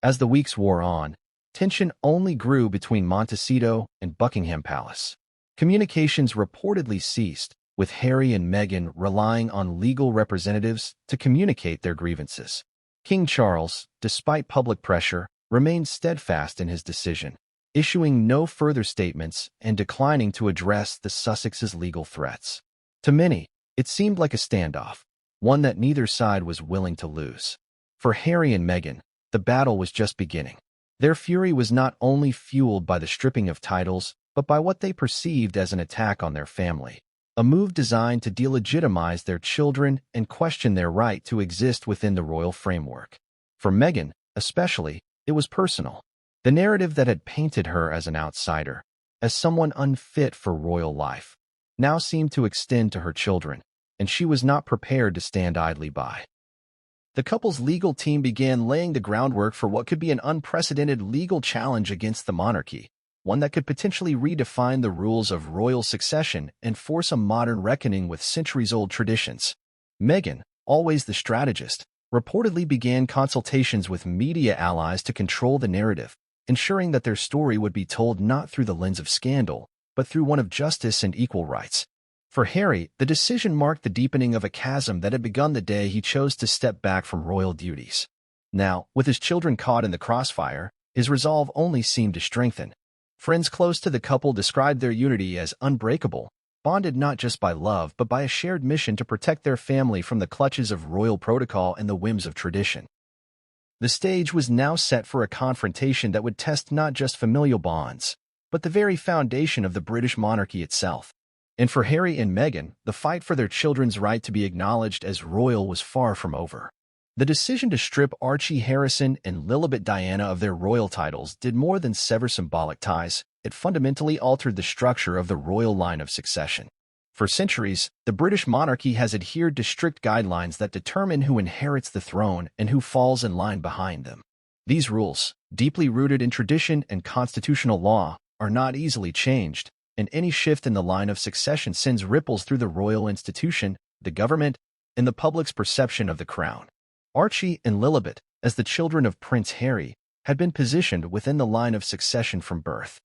As the weeks wore on, tension only grew between Montecito and Buckingham Palace. Communications reportedly ceased, with Harry and Meghan relying on legal representatives to communicate their grievances. King Charles, despite public pressure, remained steadfast in his decision, issuing no further statements and declining to address the Sussexes' legal threats. To many, it seemed like a standoff, one that neither side was willing to lose. For Harry and Meghan, the battle was just beginning. Their fury was not only fueled by the stripping of titles, but by what they perceived as an attack on their family, a move designed to delegitimize their children and question their right to exist within the royal framework. For Meghan, especially, it was personal. The narrative that had painted her as an outsider, as someone unfit for royal life, now seemed to extend to her children, and she was not prepared to stand idly by. The couple's legal team began laying the groundwork for what could be an unprecedented legal challenge against the monarchy, one that could potentially redefine the rules of royal succession and force a modern reckoning with centuries-old traditions. Meghan, always the strategist, reportedly began consultations with media allies to control the narrative, ensuring that their story would be told not through the lens of scandal, but through one of justice and equal rights. For Harry, the decision marked the deepening of a chasm that had begun the day he chose to step back from royal duties. Now, with his children caught in the crossfire, his resolve only seemed to strengthen. Friends close to the couple described their unity as unbreakable, bonded not just by love but by a shared mission to protect their family from the clutches of royal protocol and the whims of tradition. The stage was now set for a confrontation that would test not just familial bonds, but the very foundation of the British monarchy itself. And for Harry and Meghan, the fight for their children's right to be acknowledged as royal was far from over. The decision to strip Archie Harrison and Lilibet Diana of their royal titles did more than sever symbolic ties. It fundamentally altered the structure of the royal line of succession. For centuries, the British monarchy has adhered to strict guidelines that determine who inherits the throne and who falls in line behind them. These rules, deeply rooted in tradition and constitutional law, are not easily changed, and any shift in the line of succession sends ripples through the royal institution, the government, and the public's perception of the crown. Archie and Lilibet, as the children of Prince Harry, had been positioned within the line of succession from birth.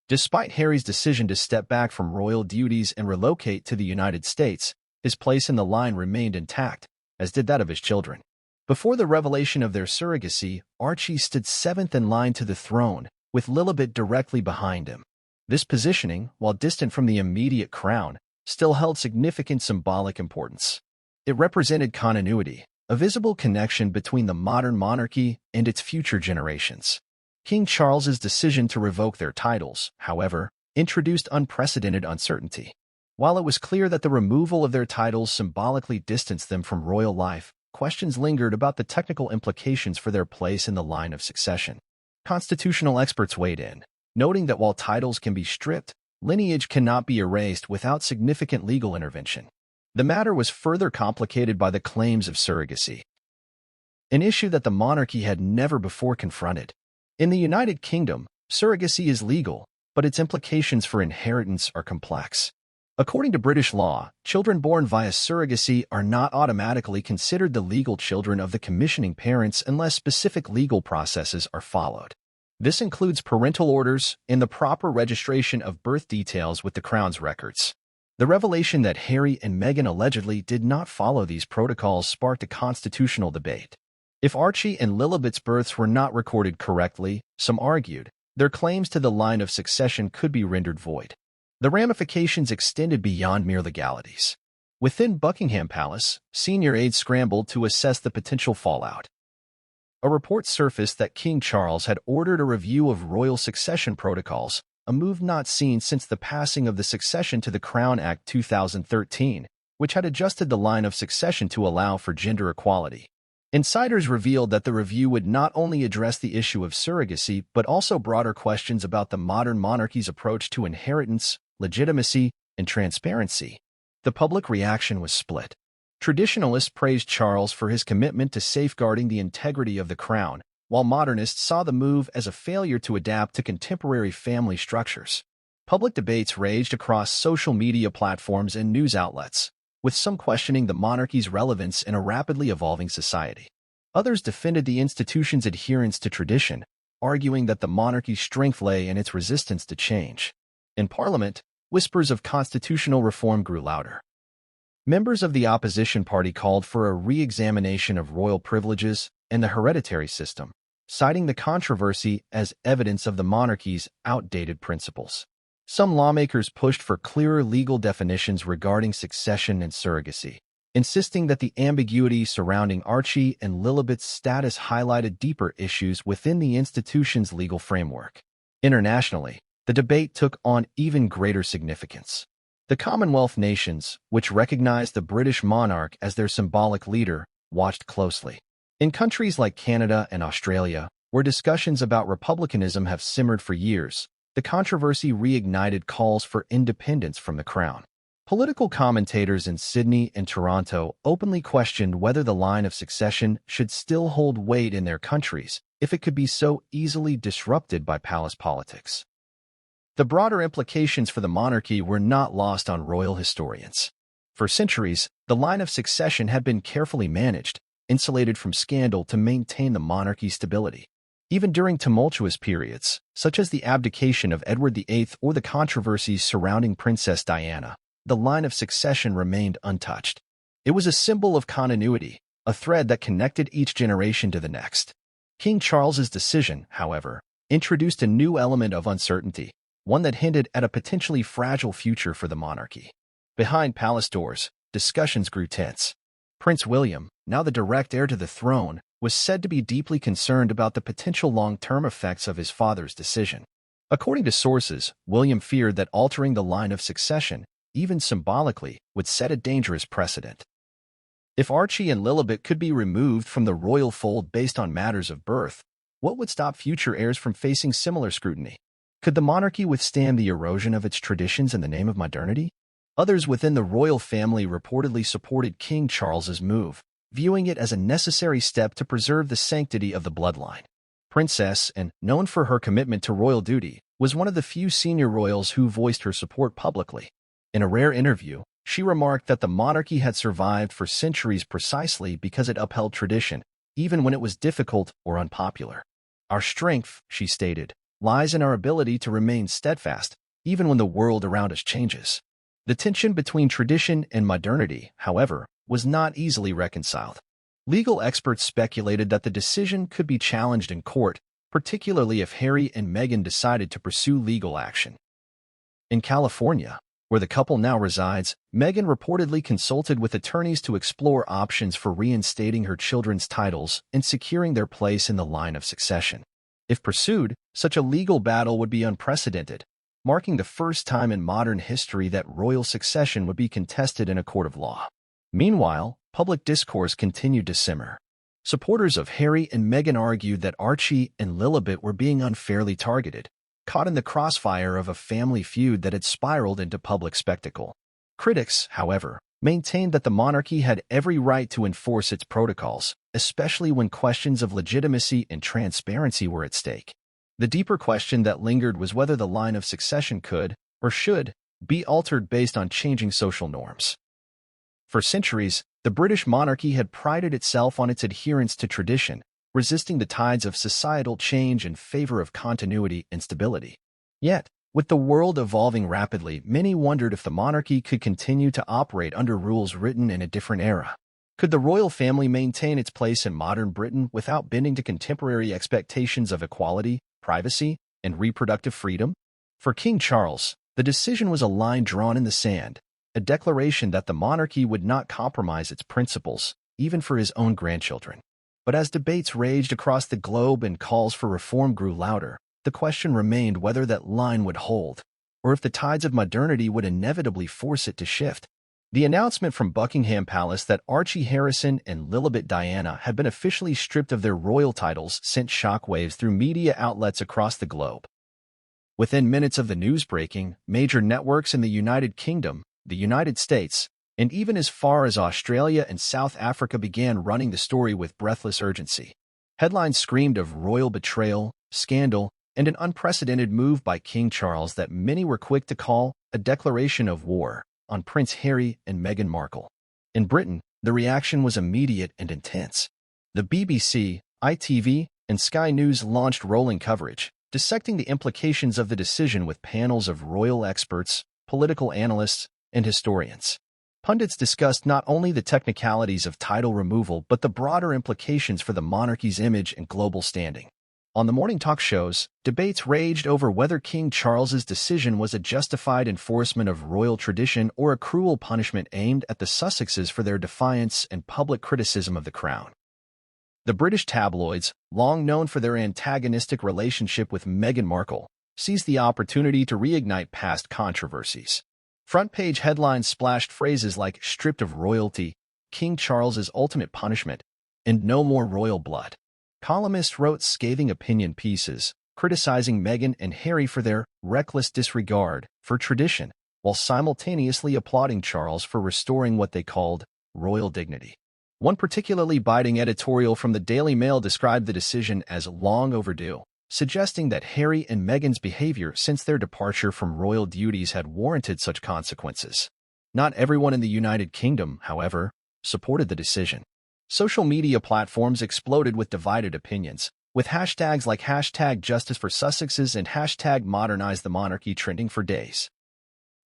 Despite Harry's decision to step back from royal duties and relocate to the United States, his place in the line remained intact, as did that of his children. Before the revelation of their surrogacy, Archie stood seventh in line to the throne, with Lilibet directly behind him. This positioning, while distant from the immediate crown, still held significant symbolic importance. It represented continuity, a visible connection between the modern monarchy and its future generations. King Charles's decision to revoke their titles, however, introduced unprecedented uncertainty. While it was clear that the removal of their titles symbolically distanced them from royal life, questions lingered about the technical implications for their place in the line of succession. Constitutional experts weighed in, noting that while titles can be stripped, lineage cannot be erased without significant legal intervention. The matter was further complicated by the claims of surrogacy, an issue that the monarchy had never before confronted. In the United Kingdom, surrogacy is legal, but its implications for inheritance are complex. According to British law, children born via surrogacy are not automatically considered the legal children of the commissioning parents unless specific legal processes are followed. This includes parental orders and the proper registration of birth details with the Crown's records. The revelation that Harry and Meghan allegedly did not follow these protocols sparked a constitutional debate. If Archie and Lilibet's births were not recorded correctly, some argued, their claims to the line of succession could be rendered void. The ramifications extended beyond mere legalities. Within Buckingham Palace, senior aides scrambled to assess the potential fallout. A report surfaced that King Charles had ordered a review of royal succession protocols, a move not seen since the passing of the Succession to the Crown Act 2013, which had adjusted the line of succession to allow for gender equality. Insiders revealed that the review would not only address the issue of surrogacy but also broader questions about the modern monarchy's approach to inheritance, legitimacy, and transparency. The public reaction was split. Traditionalists praised Charles for his commitment to safeguarding the integrity of the crown, while modernists saw the move as a failure to adapt to contemporary family structures. Public debates raged across social media platforms and news outlets, with some questioning the monarchy's relevance in a rapidly evolving society. Others defended the institution's adherence to tradition, arguing that the monarchy's strength lay in its resistance to change. In Parliament, whispers of constitutional reform grew louder. Members of the opposition party called for a re-examination of royal privileges and the hereditary system, citing the controversy as evidence of the monarchy's outdated principles. Some lawmakers pushed for clearer legal definitions regarding succession and surrogacy, insisting that the ambiguity surrounding Archie and Lilibet's status highlighted deeper issues within the institution's legal framework. Internationally, the debate took on even greater significance. The Commonwealth nations, which recognized the British monarch as their symbolic leader, watched closely. In countries like Canada and Australia, where discussions about republicanism have simmered for years, the controversy reignited calls for independence from the crown. Political commentators in Sydney and Toronto openly questioned whether the line of succession should still hold weight in their countries if it could be so easily disrupted by palace politics. The broader implications for the monarchy were not lost on royal historians. For centuries, the line of succession had been carefully managed, insulated from scandal to maintain the monarchy's stability. Even during tumultuous periods, such as the abdication of Edward VIII or the controversies surrounding Princess Diana, the line of succession remained untouched. It was a symbol of continuity, a thread that connected each generation to the next. King Charles's decision, however, introduced a new element of uncertainty, one that hinted at a potentially fragile future for the monarchy. Behind palace doors, discussions grew tense. Prince William, now the direct heir to the throne, was said to be deeply concerned about the potential long-term effects of his father's decision. According to sources, William feared that altering the line of succession, even symbolically, would set a dangerous precedent. If Archie and Lilibet could be removed from the royal fold based on matters of birth, what would stop future heirs from facing similar scrutiny? Could the monarchy withstand the erosion of its traditions in the name of modernity? Others within the royal family reportedly supported King Charles's move, viewing it as a necessary step to preserve the sanctity of the bloodline. Princess Anne, known for her commitment to royal duty, was one of the few senior royals who voiced her support publicly. In a rare interview, she remarked that the monarchy had survived for centuries precisely because it upheld tradition, even when it was difficult or unpopular. Our strength, she stated, lies in our ability to remain steadfast, even when the world around us changes. The tension between tradition and modernity, however, was not easily reconciled. Legal experts speculated that the decision could be challenged in court, particularly if Harry and Meghan decided to pursue legal action. In California, where the couple now resides, Meghan reportedly consulted with attorneys to explore options for reinstating her children's titles and securing their place in the line of succession. If pursued, such a legal battle would be unprecedented, marking the first time in modern history that royal succession would be contested in a court of law. Meanwhile, public discourse continued to simmer. Supporters of Harry and Meghan argued that Archie and Lilibet were being unfairly targeted, caught in the crossfire of a family feud that had spiraled into public spectacle. Critics, however, maintained that the monarchy had every right to enforce its protocols, especially when questions of legitimacy and transparency were at stake. The deeper question that lingered was whether the line of succession could, or should, be altered based on changing social norms. For centuries, the British monarchy had prided itself on its adherence to tradition, resisting the tides of societal change in favor of continuity and stability. Yet, with the world evolving rapidly, many wondered if the monarchy could continue to operate under rules written in a different era. Could the royal family maintain its place in modern Britain without bending to contemporary expectations of equality, privacy, and reproductive freedom? For King Charles, the decision was a line drawn in the sand, a declaration that the monarchy would not compromise its principles, even for his own grandchildren. But as debates raged across the globe and calls for reform grew louder, the question remained whether that line would hold, or if the tides of modernity would inevitably force it to shift. The announcement from Buckingham Palace that Archie Harrison and Lilibet Diana had been officially stripped of their royal titles sent shockwaves through media outlets across the globe. Within minutes of the news breaking, major networks in the United Kingdom, the United States, and even as far as Australia and South Africa began running the story with breathless urgency. Headlines screamed of royal betrayal, scandal, and an unprecedented move by King Charles that many were quick to call a declaration of war on Prince Harry and Meghan Markle. In Britain, the reaction was immediate and intense. The BBC, ITV, and Sky News launched rolling coverage, dissecting the implications of the decision with panels of royal experts, political analysts, and historians. Pundits discussed not only the technicalities of title removal but the broader implications for the monarchy's image and global standing. On the morning talk shows, debates raged over whether King Charles's decision was a justified enforcement of royal tradition or a cruel punishment aimed at the Sussexes for their defiance and public criticism of the crown. The British tabloids, long known for their antagonistic relationship with Meghan Markle, seized the opportunity to reignite past controversies. Front-page headlines splashed phrases like "stripped of royalty," "King Charles's ultimate punishment," and "no more royal blood." Columnists wrote scathing opinion pieces, criticizing Meghan and Harry for their reckless disregard for tradition, while simultaneously applauding Charles for restoring what they called royal dignity. One particularly biting editorial from the Daily Mail described the decision as long overdue, suggesting that Harry and Meghan's behavior since their departure from royal duties had warranted such consequences. Not everyone in the United Kingdom, however, supported the decision. Social media platforms exploded with divided opinions, with hashtags like hashtag Justice for Sussexes and hashtag Modernize the Monarchy trending for days.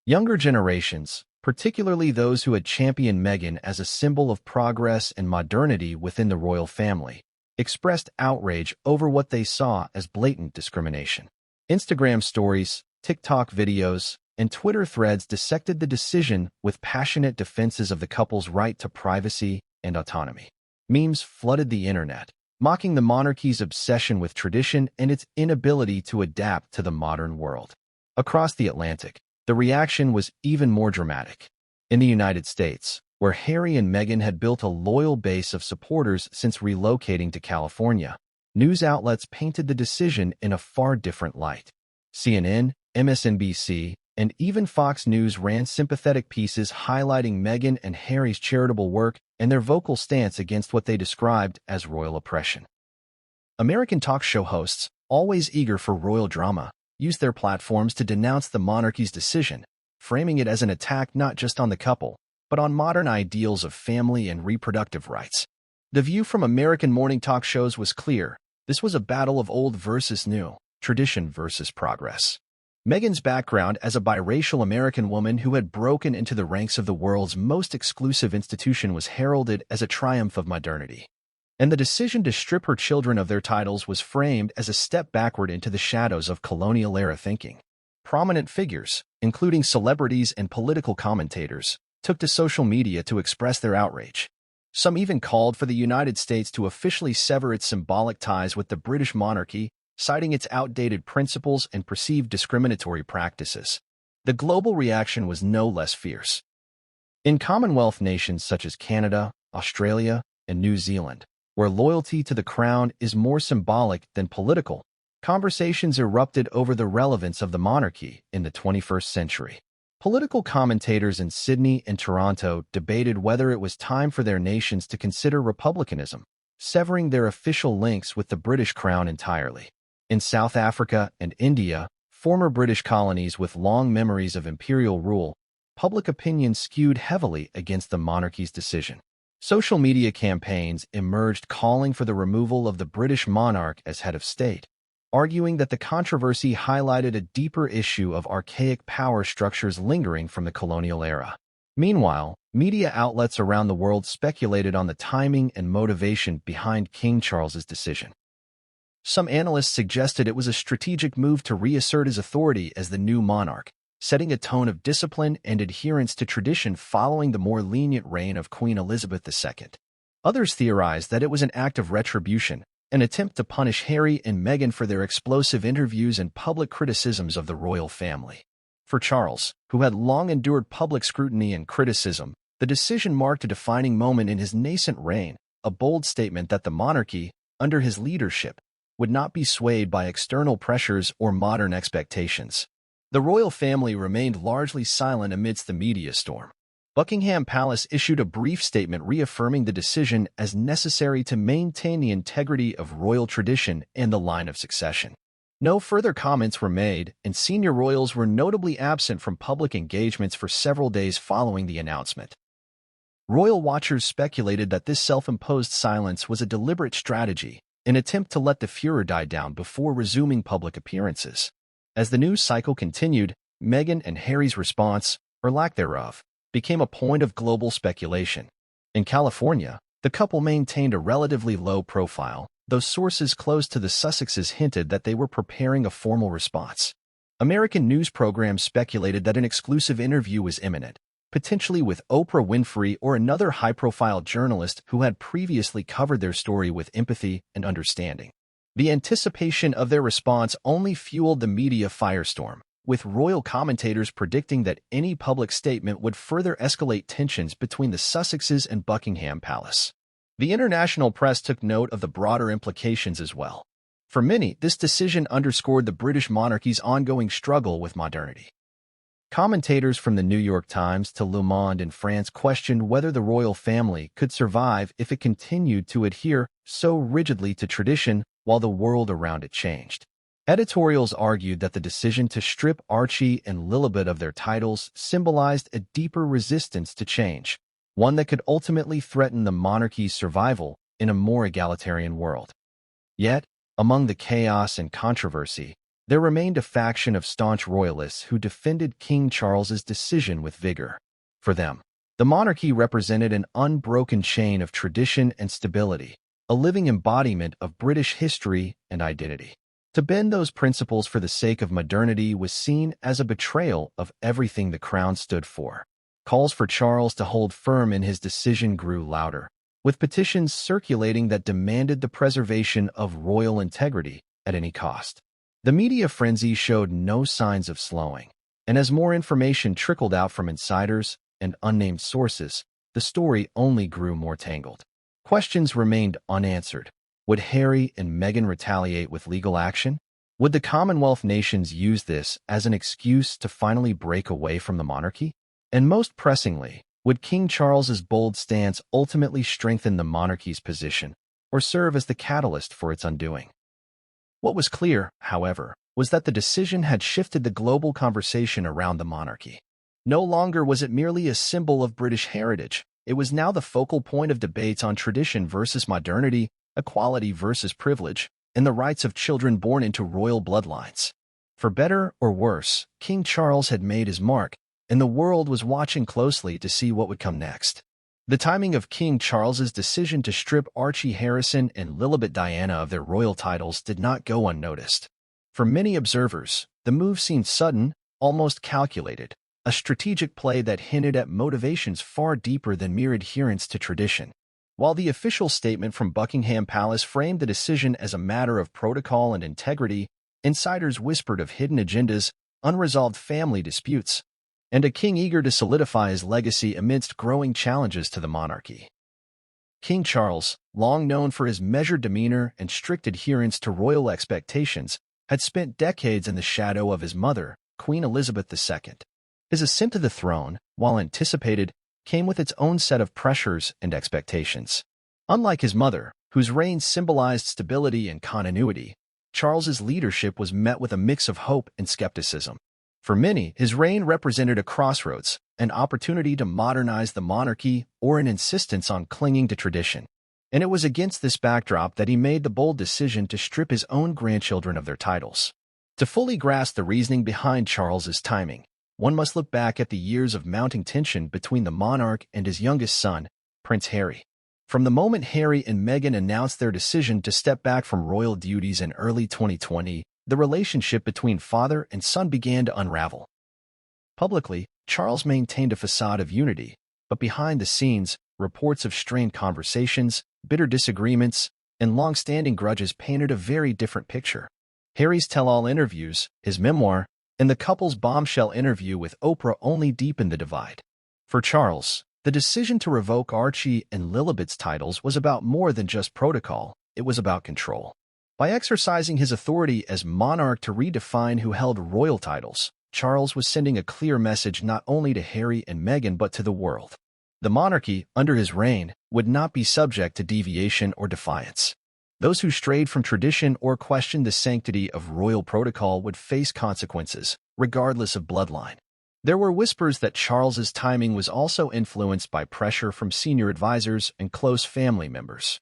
Younger generations, particularly those who had championed Meghan as a symbol of progress and modernity within the royal family, expressed outrage over what they saw as blatant discrimination. Instagram stories, TikTok videos, and Twitter threads dissected the decision with passionate defenses of the couple's right to privacy and autonomy. Memes flooded the internet, mocking the monarchy's obsession with tradition and its inability to adapt to the modern world. Across the Atlantic, the reaction was even more dramatic. In the United States, where Harry and Meghan had built a loyal base of supporters since relocating to California, news outlets painted the decision in a far different light. CNN, MSNBC, and even Fox News ran sympathetic pieces highlighting Meghan and Harry's charitable work and their vocal stance against what they described as royal oppression. American talk show hosts, always eager for royal drama, used their platforms to denounce the monarchy's decision, framing it as an attack not just on the couple, but on modern ideals of family and reproductive rights. The view from American morning talk shows was clear. This was a battle of old versus new, tradition versus progress. Meghan's background as a biracial American woman who had broken into the ranks of the world's most exclusive institution was heralded as a triumph of modernity. And the decision to strip her children of their titles was framed as a step backward into the shadows of colonial-era thinking. Prominent figures, including celebrities and political commentators, took to social media to express their outrage. Some even called for the United States to officially sever its symbolic ties with the British monarchy, citing its outdated principles and perceived discriminatory practices. The global reaction was no less fierce. In Commonwealth nations such as Canada, Australia, and New Zealand, where loyalty to the crown is more symbolic than political, conversations erupted over the relevance of the monarchy in the 21st century. Political commentators in Sydney and Toronto debated whether it was time for their nations to consider republicanism, severing their official links with the British crown entirely. In South Africa and India, former British colonies with long memories of imperial rule, public opinion skewed heavily against the monarchy's decision. Social media campaigns emerged calling for the removal of the British monarch as head of state, arguing that the controversy highlighted a deeper issue of archaic power structures lingering from the colonial era. Meanwhile, media outlets around the world speculated on the timing and motivation behind King Charles's decision. Some analysts suggested it was a strategic move to reassert his authority as the new monarch, setting a tone of discipline and adherence to tradition following the more lenient reign of Queen Elizabeth II. Others theorized that it was an act of retribution, an attempt to punish Harry and Meghan for their explosive interviews and public criticisms of the royal family. For Charles, who had long endured public scrutiny and criticism, the decision marked a defining moment in his nascent reign, a bold statement that the monarchy, under his leadership, would not be swayed by external pressures or modern expectations. The royal family remained largely silent amidst the media storm. Buckingham Palace issued a brief statement reaffirming the decision as necessary to maintain the integrity of royal tradition and the line of succession. No further comments were made, and senior royals were notably absent from public engagements for several days following the announcement. Royal watchers speculated that this self-imposed silence was a deliberate strategy, an attempt to let the furor die down before resuming public appearances. As the news cycle continued, Meghan and Harry's response, or lack thereof, became a point of global speculation. In California, the couple maintained a relatively low profile, though sources close to the Sussexes hinted that they were preparing a formal response. American news programs speculated that an exclusive interview was imminent, potentially with Oprah Winfrey or another high-profile journalist who had previously covered their story with empathy and understanding. The anticipation of their response only fueled the media firestorm, with royal commentators predicting that any public statement would further escalate tensions between the Sussexes and Buckingham Palace. The international press took note of the broader implications as well. For many, this decision underscored the British monarchy's ongoing struggle with modernity. Commentators from the New York Times to Le Monde in France questioned whether the royal family could survive if it continued to adhere so rigidly to tradition while the world around it changed. Editorials argued that the decision to strip Archie and Lilibet of their titles symbolized a deeper resistance to change, one that could ultimately threaten the monarchy's survival in a more egalitarian world. Yet, Among the chaos and controversy, there remained a faction of staunch royalists who defended King Charles's decision with vigor. For them, the monarchy represented an unbroken chain of tradition and stability, a living embodiment of British history and identity. To bend those principles for the sake of modernity was seen as a betrayal of everything the crown stood for. Calls for Charles to hold firm in his decision grew louder, with petitions circulating that demanded the preservation of royal integrity at any cost. The media frenzy showed no signs of slowing, and as more information trickled out from insiders and unnamed sources, the story only grew more tangled. Questions remained unanswered. Would Harry and Meghan retaliate with legal action? Would the Commonwealth nations use this as an excuse to finally break away from the monarchy? And most pressingly, would King Charles's bold stance ultimately strengthen the monarchy's position or serve as the catalyst for its undoing? What was clear, however, was that the decision had shifted the global conversation around the monarchy. No longer was it merely a symbol of British heritage. It was now the focal point of debates on tradition versus modernity, equality versus privilege, and the rights of children born into royal bloodlines. For better or worse, King Charles had made his mark, and the world was watching closely to see what would come next. The timing of King Charles's decision to strip Archie Harrison and Lilibet Diana of their royal titles did not go unnoticed. For many observers, the move seemed sudden, almost calculated, a strategic play that hinted at motivations far deeper than mere adherence to tradition. While the official statement from Buckingham Palace framed the decision as a matter of protocol and integrity, insiders whispered of hidden agendas, unresolved family disputes, and a king eager to solidify his legacy amidst growing challenges to the monarchy. King Charles, long known for his measured demeanor and strict adherence to royal expectations, had spent decades in the shadow of his mother, Queen Elizabeth II. His ascent to the throne, while anticipated, came with its own set of pressures and expectations. Unlike his mother, whose reign symbolized stability and continuity, Charles's leadership was met with a mix of hope and skepticism. For many, his reign represented a crossroads, an opportunity to modernize the monarchy or an insistence on clinging to tradition. And it was against this backdrop that he made the bold decision to strip his own grandchildren of their titles. To fully grasp the reasoning behind Charles's timing, one must look back at the years of mounting tension between the monarch and his youngest son, Prince Harry. From the moment Harry and Meghan announced their decision to step back from royal duties in early 2020, the relationship between father and son began to unravel. Publicly, Charles maintained a facade of unity, but behind the scenes, reports of strained conversations, bitter disagreements, and long-standing grudges painted a very different picture. Harry's tell-all interviews, his memoir, and the couple's bombshell interview with Oprah only deepened the divide. For Charles, the decision to revoke Archie and Lilibet's titles was about more than just protocol, it was about control. By exercising his authority as monarch to redefine who held royal titles, Charles was sending a clear message not only to Harry and Meghan but to the world. The monarchy, under his reign, would not be subject to deviation or defiance. Those who strayed from tradition or questioned the sanctity of royal protocol would face consequences, regardless of bloodline. There were whispers that Charles's timing was also influenced by pressure from senior advisors and close family members.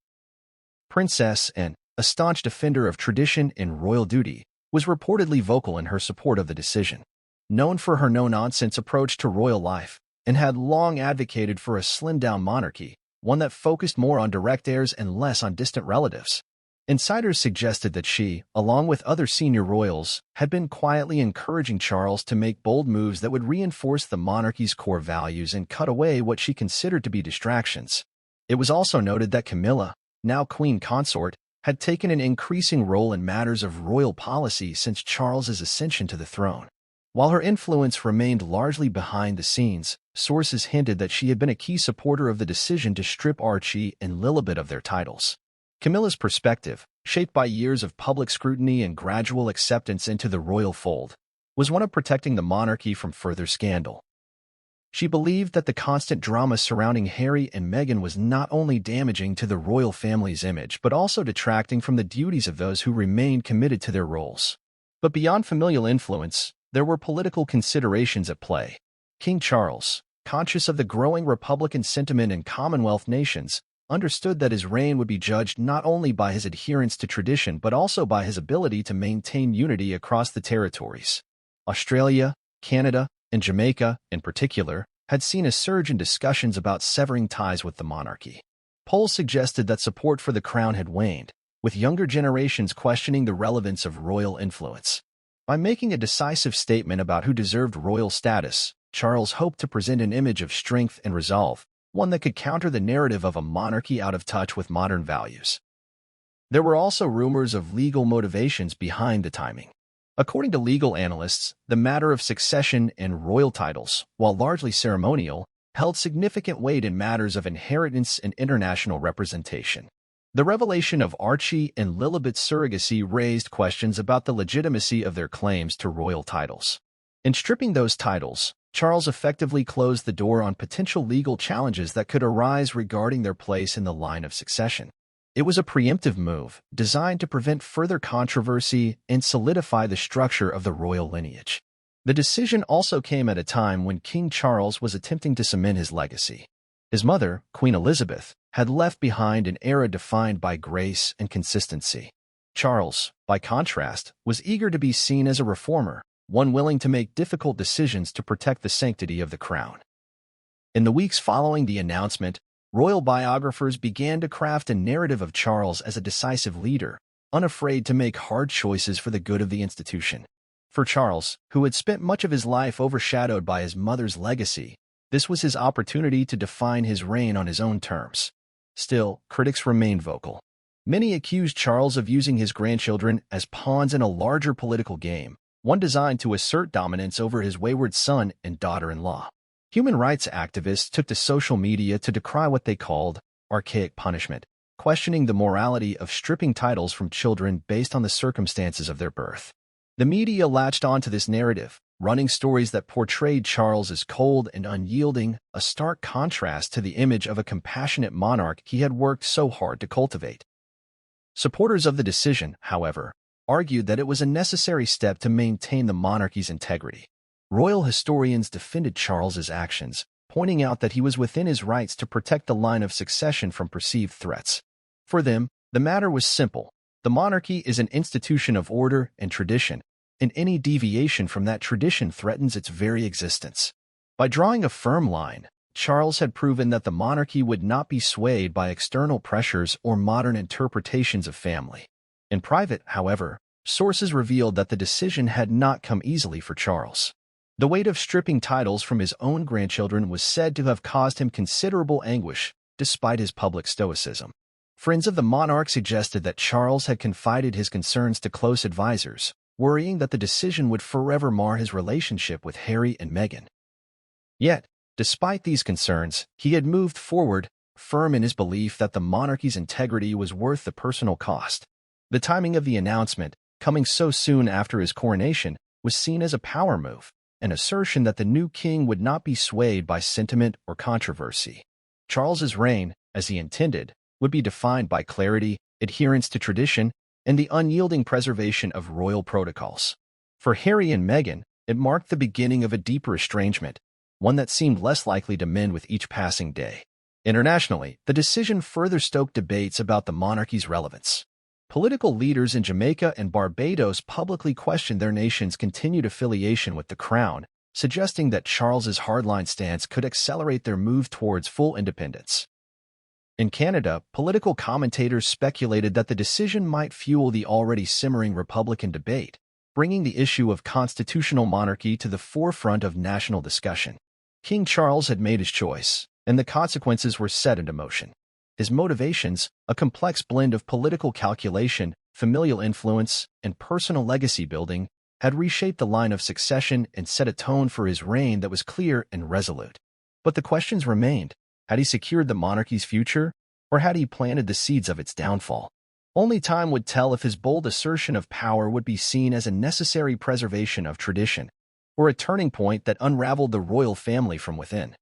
Princess Anne, a staunch defender of tradition and royal duty, was reportedly vocal in her support of the decision. Known for her no-nonsense approach to royal life, and had long advocated for a slimmed-down monarchy, one that focused more on direct heirs and less on distant relatives. Insiders suggested that she, along with other senior royals, had been quietly encouraging Charles to make bold moves that would reinforce the monarchy's core values and cut away what she considered to be distractions. It was also noted that Camilla, now queen consort, had taken an increasing role in matters of royal policy since Charles's ascension to the throne. While her influence remained largely behind the scenes, sources hinted that she had been a key supporter of the decision to strip Archie and Lilibet of their titles. Camilla's perspective, shaped by years of public scrutiny and gradual acceptance into the royal fold, was one of protecting the monarchy from further scandal. She believed that the constant drama surrounding Harry and Meghan was not only damaging to the royal family's image but also detracting from the duties of those who remained committed to their roles. But beyond familial influence, there were political considerations at play. King Charles, conscious of the growing Republican sentiment in Commonwealth nations, understood that his reign would be judged not only by his adherence to tradition but also by his ability to maintain unity across the territories. Australia, Canada, and Jamaica, in particular, had seen a surge in discussions about severing ties with the monarchy. Polls suggested that support for the crown had waned, with younger generations questioning the relevance of royal influence. By making a decisive statement about who deserved royal status, Charles hoped to present an image of strength and resolve, one that could counter the narrative of a monarchy out of touch with modern values. There were also rumors of legal motivations behind the timing. According to legal analysts, the matter of succession and royal titles, while largely ceremonial, held significant weight in matters of inheritance and international representation. The revelation of Archie and Lilibet's surrogacy raised questions about the legitimacy of their claims to royal titles. In stripping those titles, Charles effectively closed the door on potential legal challenges that could arise regarding their place in the line of succession. It was a preemptive move, designed to prevent further controversy and solidify the structure of the royal lineage. The decision also came at a time when King Charles was attempting to cement his legacy. His mother, Queen Elizabeth, had left behind an era defined by grace and consistency. Charles, by contrast, was eager to be seen as a reformer, one willing to make difficult decisions to protect the sanctity of the crown. In the weeks following the announcement, royal biographers began to craft a narrative of Charles as a decisive leader, unafraid to make hard choices for the good of the institution. For Charles, who had spent much of his life overshadowed by his mother's legacy, this was his opportunity to define his reign on his own terms. Still, critics remained vocal. Many accused Charles of using his grandchildren as pawns in a larger political game, one designed to assert dominance over his wayward son and daughter-in-law. Human rights activists took to social media to decry what they called archaic punishment, questioning the morality of stripping titles from children based on the circumstances of their birth. The media latched onto this narrative, running stories that portrayed Charles as cold and unyielding, a stark contrast to the image of a compassionate monarch he had worked so hard to cultivate. Supporters of the decision, however, argued that it was a necessary step to maintain the monarchy's integrity. Royal historians defended Charles's actions, pointing out that he was within his rights to protect the line of succession from perceived threats. For them, the matter was simple. The monarchy is an institution of order and tradition, and any deviation from that tradition threatens its very existence. By drawing a firm line, Charles had proven that the monarchy would not be swayed by external pressures or modern interpretations of family. In private, however, sources revealed that the decision had not come easily for Charles. The weight of stripping titles from his own grandchildren was said to have caused him considerable anguish, despite his public stoicism. Friends of the monarch suggested that Charles had confided his concerns to close advisors, worrying that the decision would forever mar his relationship with Harry and Meghan. Yet, despite these concerns, he had moved forward, firm in his belief that the monarchy's integrity was worth the personal cost. The timing of the announcement, coming so soon after his coronation, was seen as a power move, an assertion that the new king would not be swayed by sentiment or controversy. Charles's reign, as he intended, would be defined by clarity, adherence to tradition, and the unyielding preservation of royal protocols. For Harry and Meghan, it marked the beginning of a deeper estrangement, one that seemed less likely to mend with each passing day. Internationally, the decision further stoked debates about the monarchy's relevance. Political leaders in Jamaica and Barbados publicly questioned their nation's continued affiliation with the crown, suggesting that Charles's hardline stance could accelerate their move towards full independence. In Canada, political commentators speculated that the decision might fuel the already simmering Republican debate, bringing the issue of constitutional monarchy to the forefront of national discussion. King Charles had made his choice, and the consequences were set into motion. His motivations, a complex blend of political calculation, familial influence, and personal legacy building, had reshaped the line of succession and set a tone for his reign that was clear and resolute. But the questions remained. Had he secured the monarchy's future, or had he planted the seeds of its downfall? Only time would tell if his bold assertion of power would be seen as a necessary preservation of tradition, or a turning point that unraveled the royal family from within.